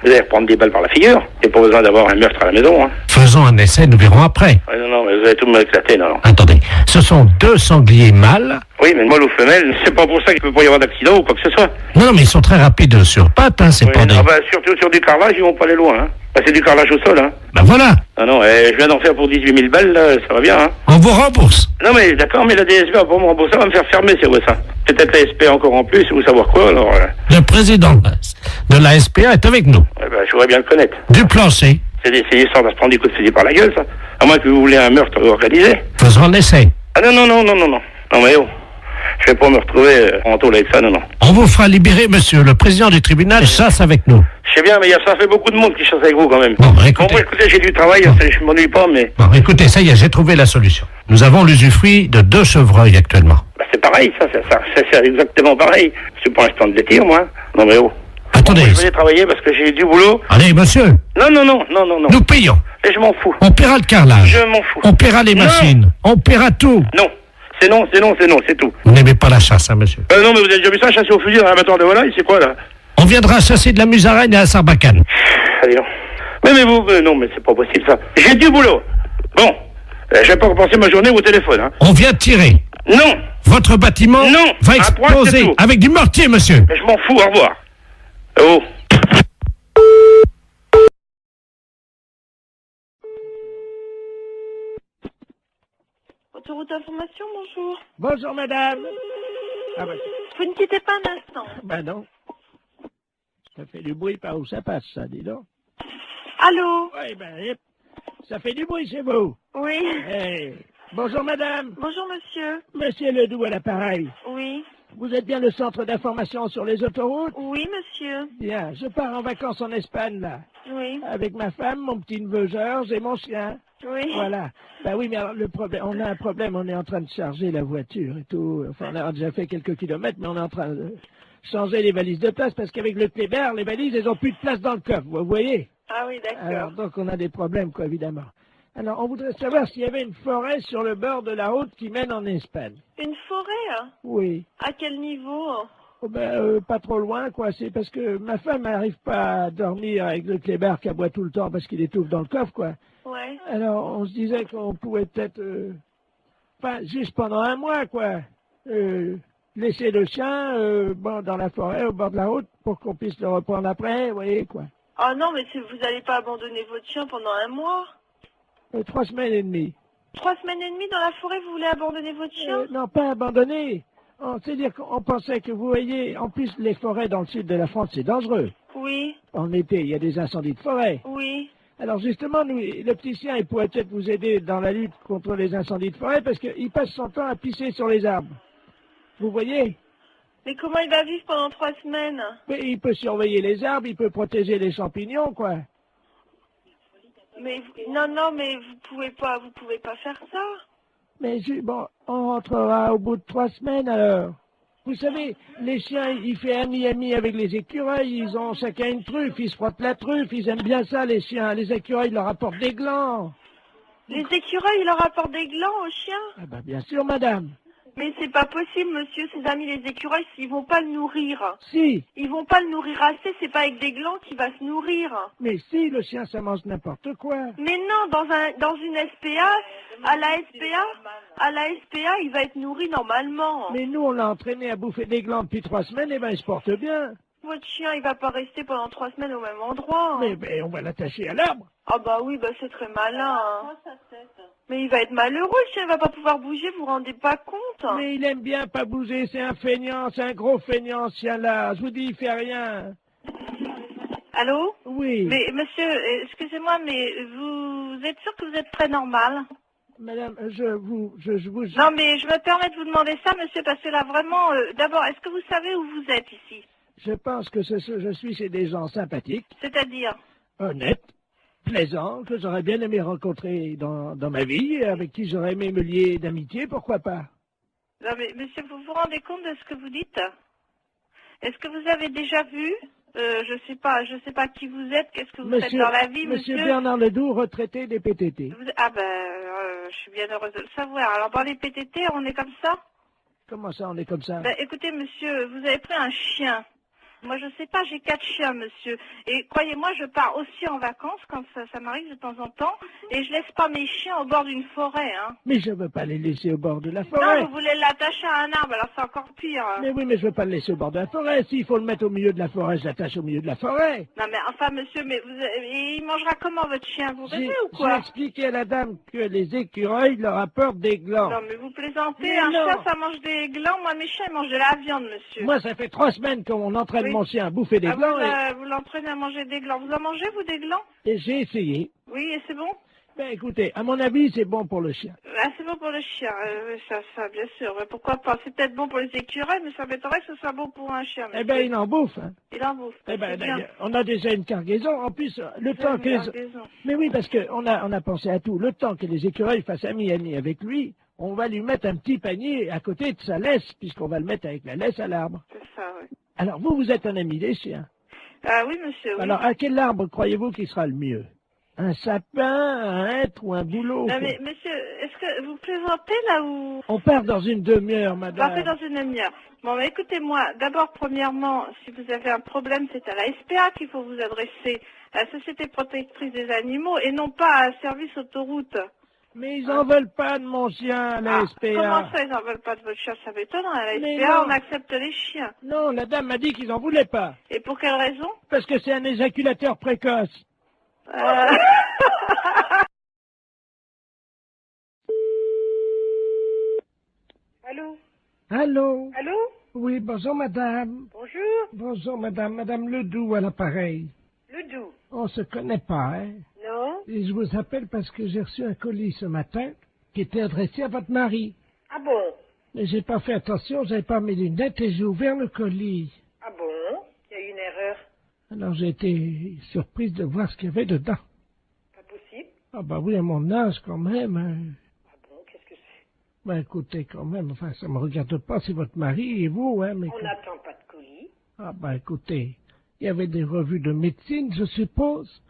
vous allez reprendre des balles par la figure. Il n'y a pas besoin d'avoir un meurtre à la maison, hein. Faisons un essai, nous verrons après. Ouais, non, mais vous allez tout me éclater, non. Attendez, ce sont 2 sangliers mâles. Oui, mais mâle ou femelle, c'est pas pour ça qu'il peut pas y avoir d'accident ou quoi que ce soit. Non, mais ils sont très rapides sur pattes, hein, c'est Oui, pas des... surtout sur du carrelage, ils vont pas aller loin, hein. C'est du carrelage au sol, hein. Ben voilà. Ah non, je viens d'en faire pour 18 000 balles, là, ça va bien, hein. On vous rembourse. Non, mais d'accord, mais la DSP va pas me rembourser, elle va me faire fermer, c'est vrai ça. Peut-être la SP encore en plus, ou savoir quoi, alors... Le président de la SPA est avec nous. Je voudrais bien le connaître. Du plancher. C'est l'histoire de se prendre des coups de fusil par la gueule, ça. À moins que vous voulez un meurtre organisé. Faisons un essai. Ah non. Non, mais je vais pas me retrouver en tôle avec ça, non. On vous fera libérer, monsieur. Le président du tribunal chasse avec nous. Je sais bien, mais ça fait beaucoup de monde qui chasse avec vous, quand même. Bon, écoutez. Bon, écoutez, j'ai du travail, je m'ennuie pas, mais... Bon, écoutez, ça y est, j'ai trouvé la solution. Nous avons l'usufruit de 2 chevreuils actuellement. C'est pareil, ça, c'est exactement pareil. C'est pour l'instant de les tirs, moi. Non, mais Attendez. Moi, je vais travailler parce que j'ai du boulot. Allez, monsieur. Non. Nous payons. Et je m'en fous. On paiera le carrelage. Je m'en fous. On paiera les machines. On paiera tout. Non. C'est tout. Vous n'aimez pas la chasse, hein, monsieur? Non, mais vous avez déjà vu ça, chasser au fusil dans l'abattoir de volaille, c'est quoi, là? On viendra chasser de la musaraigne à Sarbacane. Allez, non. Mais vous, non, mais c'est pas possible, ça. J'ai du boulot. Bon. Je vais pas repenser ma journée au téléphone, hein. On vient tirer. Non. votre bâtiment va exploser avec du mortier, monsieur. Mais je m'en fous, au revoir. Oh. Autoroute d'information, bonjour. Bonjour, madame. Ah bah, Vous ne quittez pas un instant. bah non. Ça fait du bruit par où ça passe, ça, dis donc. Allô? Oui, ben, ça fait du bruit chez vous. Oui. Eh, bonjour, madame. Bonjour, monsieur. Monsieur Ledoux à l'appareil. Oui. Vous êtes bien le centre d'information sur les autoroutes? Oui, monsieur. Bien, je pars en vacances en Espagne, là. Oui. Avec ma femme, mon petit-neveu Georges et mon chien. Oui. Voilà. Bah oui, mais alors le problème, on a un problème, on est en train de charger la voiture et tout. Enfin, on a déjà fait quelques kilomètres, mais on est en train de changer les valises de place parce qu'avec le Kléber, les valises, elles ont plus de place dans le coffre, vous voyez? Ah oui, d'accord. Alors, donc on a des problèmes, quoi, évidemment. Alors, on voudrait savoir s'il y avait une forêt sur le bord de la route qui mène en Espagne. Une forêt? Hein? Oui. À quel niveau? Oh ben, pas trop loin, quoi. C'est parce que ma femme n'arrive pas à dormir avec le Kléber qui aboie tout le temps parce qu'il étouffe dans le coffre, quoi. Ouais. Alors, on se disait qu'on pouvait peut-être, enfin, juste pendant un mois, quoi, laisser le chien, bon, dans la forêt, au bord de la route, pour qu'on puisse le reprendre après, vous voyez, quoi. Ah non, mais vous n'allez pas abandonner votre chien pendant un mois? 3 semaines et demie. 3 semaines et demie dans la forêt, vous voulez abandonner votre chien? Non, pas abandonner. C'est-à-dire qu'on pensait que, vous voyez, en plus, les forêts dans le sud de la France, c'est dangereux. Oui. En été, il y a des incendies de forêt. Oui. Alors justement, nous, le petit chien, il pourrait peut-être vous aider dans la lutte contre les incendies de forêt parce qu'il passe son temps à pisser sur les arbres. Vous voyez? Mais comment il va vivre pendant 3 semaines? Mais il peut surveiller les arbres, il peut protéger les champignons, quoi. Mais non, mais vous pouvez pas faire ça. Mais bon, on rentrera au bout de 3 semaines alors. Vous savez, les chiens, ils font ami avec les écureuils, ils ont chacun une truffe, ils se frottent la truffe, ils aiment bien ça les chiens. Les écureuils leur apportent des glands. Les écureuils, ils leur apportent des glands aux chiens? Ah ben bien sûr, madame. Mais c'est pas possible, monsieur, ses amis les écureuils, ils vont pas le nourrir. Si. Ils vont pas le nourrir assez, c'est pas avec des glands qu'il va se nourrir. Mais si, le chien, ça mange n'importe quoi. Mais non, dans une SPA, à la SPA, il va être nourri normalement. Mais nous, on l'a entraîné à bouffer des glands depuis 3 semaines, et ben il se porte bien. Votre chien, il va pas rester pendant 3 semaines au même endroit. Mais on va l'attacher à l'arbre. Ah bah oui, bah c'est très malin. Hein. Mais il va être malheureux, le chien, il va pas pouvoir bouger, vous vous rendez pas compte? Mais il aime bien pas bouger, c'est un feignant, c'est un gros feignant, ce chien-là. Je vous dis, il fait rien. Allô? Oui. Mais monsieur, excusez-moi, mais vous êtes sûr que vous êtes très normal? Madame, je vous... Non, mais je me permets de vous demander ça, monsieur, parce que là, vraiment, d'abord, est-ce que vous savez où vous êtes ici? Je pense que je suis chez des gens sympathiques. C'est-à-dire? Honnêtes, plaisants, que j'aurais bien aimé rencontrer dans ma vie, avec qui j'aurais aimé me lier d'amitié, pourquoi pas? Non, mais monsieur, vous vous rendez compte de ce que vous dites? Est-ce que vous avez déjà vu? Je sais pas qui vous êtes, qu'est-ce que vous faites dans la vie, monsieur? Monsieur Bernard Ledoux, retraité des PTT. Ah ben, je suis bien heureuse de le savoir. Alors, dans les PTT, on est comme ça? Comment ça, on est comme ça? Ben, écoutez, monsieur, vous avez pris un chien. Moi, je sais pas, j'ai 4 chiens, monsieur. Et croyez-moi, je pars aussi en vacances, quand ça m'arrive de temps en temps, et je laisse pas mes chiens au bord d'une forêt, hein. Mais je veux pas les laisser au bord de la forêt. Non, vous voulez l'attacher à un arbre, alors c'est encore pire. Mais oui, mais je veux pas le laisser au bord de la forêt. S'il faut le mettre au milieu de la forêt, je l'attache au milieu de la forêt. Non, mais enfin, monsieur, mais il mangera comment, votre chien? Vous rêvez ou quoi? J'ai expliqué à la dame que les écureuils leur apportent des glands. Non, mais vous plaisantez. Mais un non. chien, ça mange des glands. Moi, mes chiens, ils mangent de la viande, monsieur. Moi, ça fait 3 semaines qu'on entraîne Oui. mon chien à bouffer des glands. Vous l'entraînez à manger des glands. Vous en mangez, vous, des glands? Et j'ai essayé. Oui, et c'est bon? Ben écoutez, à mon avis, c'est bon pour le chien. Ah, c'est bon pour le chien, oui, ça, bien sûr. Mais pourquoi pas? C'est peut-être bon pour les écureuils, mais ça m'étonnerait que ce soit bon pour un chien. Eh ben, il en bouffe. Hein. Il en bouffe. Eh ben, c'est bien. d'ailleurs, on a déjà une cargaison. En plus, le temps que... Cargaison. Mais oui, parce qu'on a pensé à tout. Le temps que les écureuils fassent ami avec lui, on va lui mettre un petit panier à côté de sa laisse, puisqu'on va le mettre avec la laisse à l'arbre. C'est ça, oui. Alors, vous êtes un ami des chiens. Ah oui, monsieur, oui. Alors, à quel arbre croyez-vous qu'il sera le mieux? Un sapin, un hêtre ou un bouleau? Non, mais monsieur, est-ce que vous plaisantez là ou... On part dans une demi-heure, madame. Partez dans une demi-heure. Bon, mais écoutez-moi, d'abord, premièrement, si vous avez un problème, c'est à la SPA qu'il faut vous adresser, à la Société Protectrice des Animaux, et non pas à Service Autoroute. Mais ils en veulent pas de mon chien à la SPA. Comment ça, ils n'en veulent pas de votre chien? Ça m'étonne. À la Mais SPA, non. on accepte les chiens. Non, la dame m'a dit qu'ils en voulaient pas. Et pour quelle raison? Parce que c'est un éjaculateur précoce. Allô? Allô? Allô? Oui, bonjour madame. Bonjour? Bonjour madame, madame Ledoux à l'appareil. Ledoux? On se connaît pas, hein? Non? Et je vous appelle parce que j'ai reçu un colis ce matin qui était adressé à votre mari. Ah bon? Mais j'ai pas fait attention, j'avais pas mes lunettes et j'ai ouvert le colis. Ah bon? Il y a eu une erreur. Alors j'ai été surprise de voir ce qu'il y avait dedans. Pas possible. Ah bah oui, à mon âge quand même. Hein. Ah bon, qu'est-ce que c'est? Ben écoutez, quand même, enfin ça me regarde pas, c'est votre mari et vous, hein, mais... On n'attend pas de colis. Ah ben écoutez, il y avait des revues de médecine, je suppose.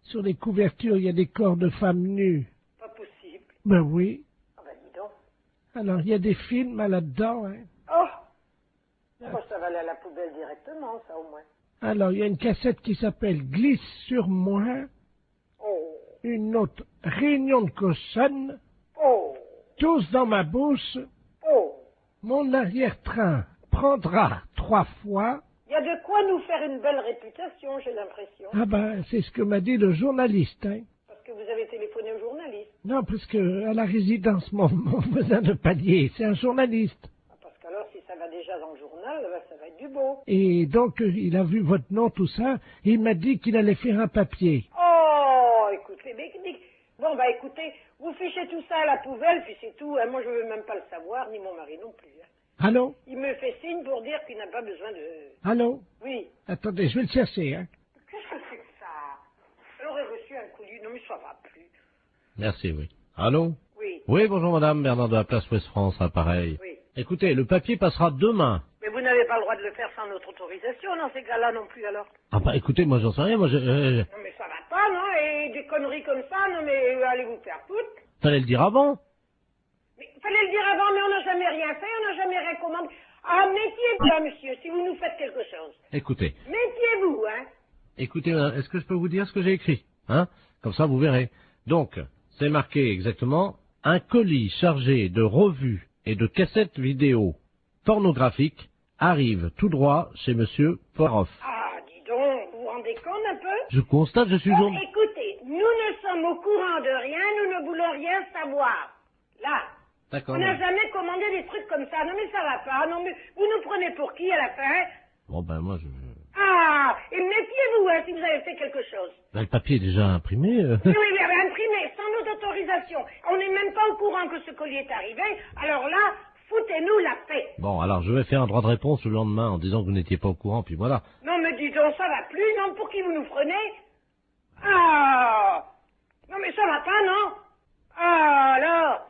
Sur les couvertures, il y a des corps de femmes nues. Pas possible. Ben oui. Ah ben dis donc. Alors il y a des films là-dedans, hein. Oh! Moi, ça va aller à la poubelle directement, ça au moins. Alors il y a une cassette qui s'appelle Glisse sur moi. Oh! Une autre, Réunion de cochonne. Oh! Tous dans ma bouche. Oh! Mon arrière-train prendra 3 fois. Il y a de quoi nous faire une belle réputation, j'ai l'impression. Ah ben, c'est ce que m'a dit le journaliste, hein. Parce que vous avez téléphoné au journaliste. Non, parce que à la résidence, mon voisin de palier, c'est un journaliste. Ah, parce qu'alors, si ça va déjà dans le journal, ben, ça va être du beau. Et donc, il a vu votre nom, tout ça, et il m'a dit qu'il allait faire un papier. Oh, écoutez, bon, bah écoutez, vous fichez tout ça à la poubelle, puis c'est tout. Hein. Moi, je veux même pas le savoir, ni mon mari non plus. Hein. Allô? Il me fait signe pour dire qu'il n'a pas besoin de... Allô? Oui. Attendez, je vais le chercher, hein. Qu'est-ce que c'est que ça? Elle aurait reçu un colis. Non, mais ça va plus. Merci, oui. Allô? Oui. Oui, bonjour madame, Bernard de la place Ouest France, appareil. Oui. Écoutez, le papier passera demain. Mais vous n'avez pas le droit de le faire sans notre autorisation dans ces cas-là non plus, alors. Ah bah écoutez, moi j'en sais rien, moi je... Non, mais ça va pas, non? Et des conneries comme ça, non, mais allez vous faire foutre. Fallait le dire avant. Mais fallait le dire avant, mais on n'a jamais rien fait, on n'a jamais rien commandé. Ah, méfiez-vous, là, monsieur, si vous nous faites quelque chose. Écoutez, Méfiez-vous, hein. écoutez madame, est-ce que je peux vous dire ce que j'ai écrit? Hein? Comme ça vous verrez. Donc, c'est marqué exactement, un colis chargé de revues et de cassettes vidéo pornographiques arrive tout droit chez monsieur Poiroff. Ah, dis donc, vous vous rendez compte un peu? Je constate, je suis Bon, journaliste. écoutez, nous ne sommes au courant de rien, nous ne voulons rien savoir. Là. D'accord. On n'a madame. jamais commandé des trucs comme ça. Non, mais ça va pas. Non, mais vous nous prenez pour qui à la fin? Bon ben moi je... Ah, et méfiez-vous, hein, si vous avez fait quelque chose. Ben, le papier est déjà imprimé. Oui, oui, mais imprimé, sans notre autorisation. On n'est même pas au courant que ce colis est arrivé. Alors là, foutez-nous la paix. Bon, alors je vais faire un droit de réponse le lendemain en disant que vous n'étiez pas au courant, puis voilà. Non, mais dis donc, ça va plus. Non, pour qui vous nous prenez? Ah! Non, mais ça va pas, non? Ah, alors?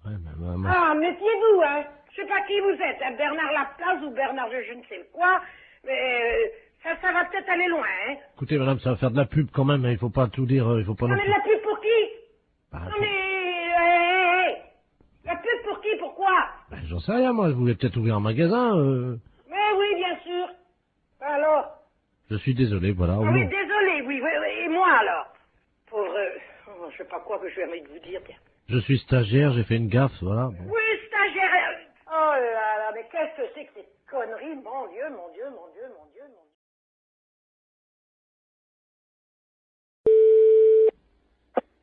Ouais, mais, Ah, méfiez-vous, hein. Je sais pas qui vous êtes, hein, Bernard Laplace ou Bernard je ne sais quoi, mais ça va peut-être aller loin, hein. Écoutez madame, ça va faire de la pub quand même, hein, il faut pas tout dire, il faut pas Non, non mais plus... de la pub pour qui? Bah, Non, mais... La pub pour qui? Pourquoi? ben, j'en sais rien, moi, je voulais peut-être ouvrir un magasin, Mais oui, bien sûr. Alors? je suis désolé, voilà. Ah au oui, nom- désolé, oui, et moi alors? Pauvre... je sais pas quoi que je vais envie de vous dire, tiens. Je suis stagiaire, j'ai fait une gaffe, voilà. Bon. Oui, stagiaire. Oh là là, mais qu'est-ce que c'est que ces conneries? Mon Dieu, mon Dieu, mon Dieu, mon Dieu, mon Dieu.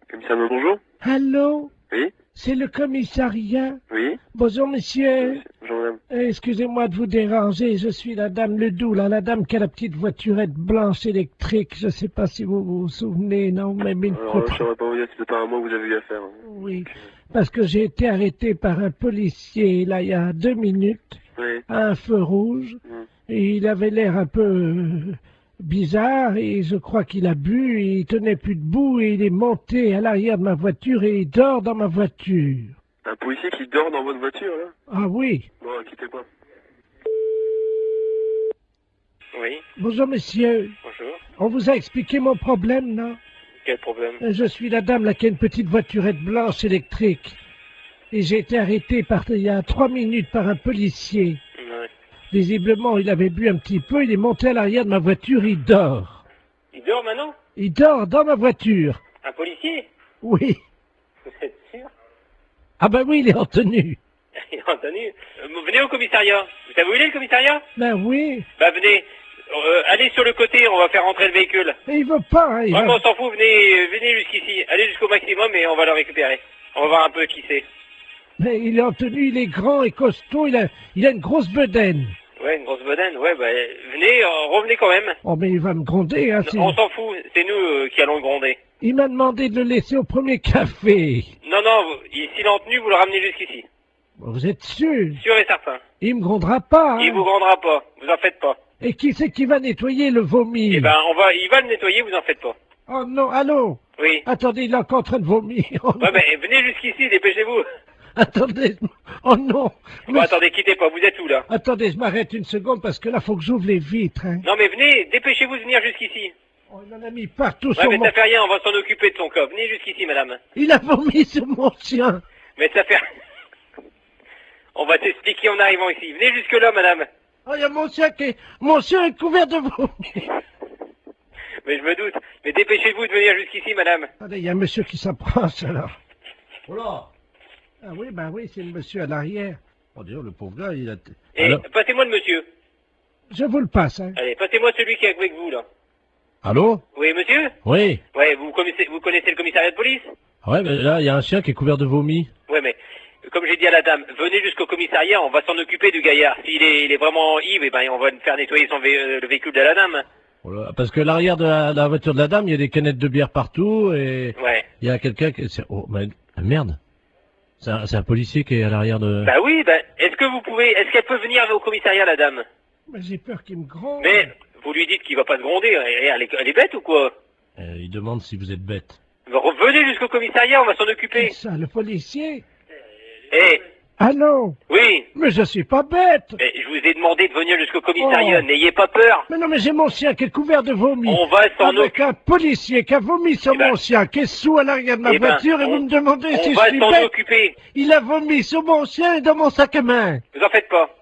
Commissaire, bonjour. Allô? Oui. C'est le commissariat? Oui. Bonjour, monsieur. Bonjour, madame. Excusez-moi de vous déranger, je suis la dame Ledoux, là, la dame qui a la petite voiturette blanche électrique. Je sais pas si vous vous souvenez, non, mais une Alors, photo- je ne saurais pas vous dire si c'est pas à moi que vous avez eu affaire. Hein. Oui, parce que j'ai été arrêté par un policier, là, il y a 2 minutes, Oui. à un feu rouge, et il avait l'air un peu bizarre, et je crois qu'il a bu, et il tenait plus debout, et il est monté à l'arrière de ma voiture, et il dort dans ma voiture. Un policier qui dort dans votre voiture, là? Ah oui. Bon, quittez pas. Oui. Bonjour, monsieur. Bonjour. On vous a expliqué mon problème, non? Quel problème? Je suis la dame là qui a une petite voiturette blanche électrique. Et j'ai été arrêté il y a 3 minutes par un policier. Ouais. Visiblement, il avait bu un petit peu, il est monté à l'arrière de ma voiture, il dort. Il dort maintenant? Il dort dans ma voiture. Un policier? Oui. Vous êtes Ah ben oui, il est en tenue. Il est en tenue. Venez au commissariat. Vous savez où il est, le commissariat? Ben oui. Bah venez. Allez sur le côté, on va faire rentrer le véhicule. Mais il veut pas, hein, Ouais, mais on s'en fout, venez jusqu'ici. Allez jusqu'au maximum et on va le récupérer. On va voir un peu qui c'est. Mais il est en tenue, il est grand et costaud, il a une grosse bedaine. Ouais, une grosse bedaine, ouais, bah venez, revenez quand même. Oh mais il va me gronder, hein. On s'en fout, c'est nous qui allons le gronder. Il m'a demandé de le laisser au premier café. Non, s'il est en tenue, vous le ramenez jusqu'ici. Vous êtes sûr? Sûr et certain. Il me grondera pas, hein. Il vous grondera pas, vous en faites pas. Et qui c'est qui va nettoyer le vomi? Eh ben, il va le nettoyer, vous en faites pas. Oh non, allô? Oui. Attendez, il est encore en train de vomir. Oh, ouais, mais venez jusqu'ici, dépêchez-vous. Attendez, oh non. Bon, attendez, quittez pas, vous êtes où, là? Attendez, je m'arrête une seconde parce que là, faut que j'ouvre les vitres, hein. Non, mais venez, dépêchez-vous de venir jusqu'ici. Oh, il en a mis partout ouais, sur mais mon... ça fait rien, on va s'en occuper de son corps. Venez jusqu'ici, madame. Il a vomi sur mon chien. Mais ça fait... On va t'expliquer en arrivant ici. Venez jusque-là, madame. Oh, il y a mon chien Mon chien est couvert de vomi. Mais je me doute. Mais dépêchez-vous de venir jusqu'ici, madame. Attendez, il y a un monsieur qui s'approche, alors. Oh là. Ah oui, ben oui, c'est le monsieur à l'arrière. Oh, Dieu, le pauvre gars, il a... Et passez-moi le monsieur. Je vous le passe, hein. Allez, passez-moi celui qui est avec vous, là. Allô? Oui, monsieur? Oui. Ouais, vous connaissez le commissariat de police? Ouais, mais là, il y a un chien qui est couvert de vomi. Ouais, mais... Comme j'ai dit à la dame, venez jusqu'au commissariat, on va s'en occuper du gaillard. S'il est vraiment ivre, eh ben, on va faire nettoyer le véhicule de la dame. Voilà, parce que l'arrière de la voiture de la dame, il y a des canettes de bière partout et ouais. Il y a quelqu'un qui... Oh, mais merde. C'est un policier qui est à l'arrière de... Bah oui, est-ce qu'elle peut venir au commissariat, la dame? Mais j'ai peur qu'il me gronde. Mais vous lui dites qu'il va pas se gronder, elle est bête ou quoi? Il demande si vous êtes bête. Venez jusqu'au commissariat, on va s'en occuper. C'est ça, le policier? Eh. Allô? Oui. Mais je suis pas bête. Mais je vous ai demandé de venir jusqu'au commissariat, n'ayez pas peur. Mais non, mais j'ai mon chien qui est couvert de vomi. On va s'en occuper. Avec un policier qui a vomi sur mon chien, qui est sous à l'arrière de ma voiture, et vous me demandez si je suis bête. On va s'en occuper. Il a vomi sur mon chien et dans mon sac à main. Vous en faites pas.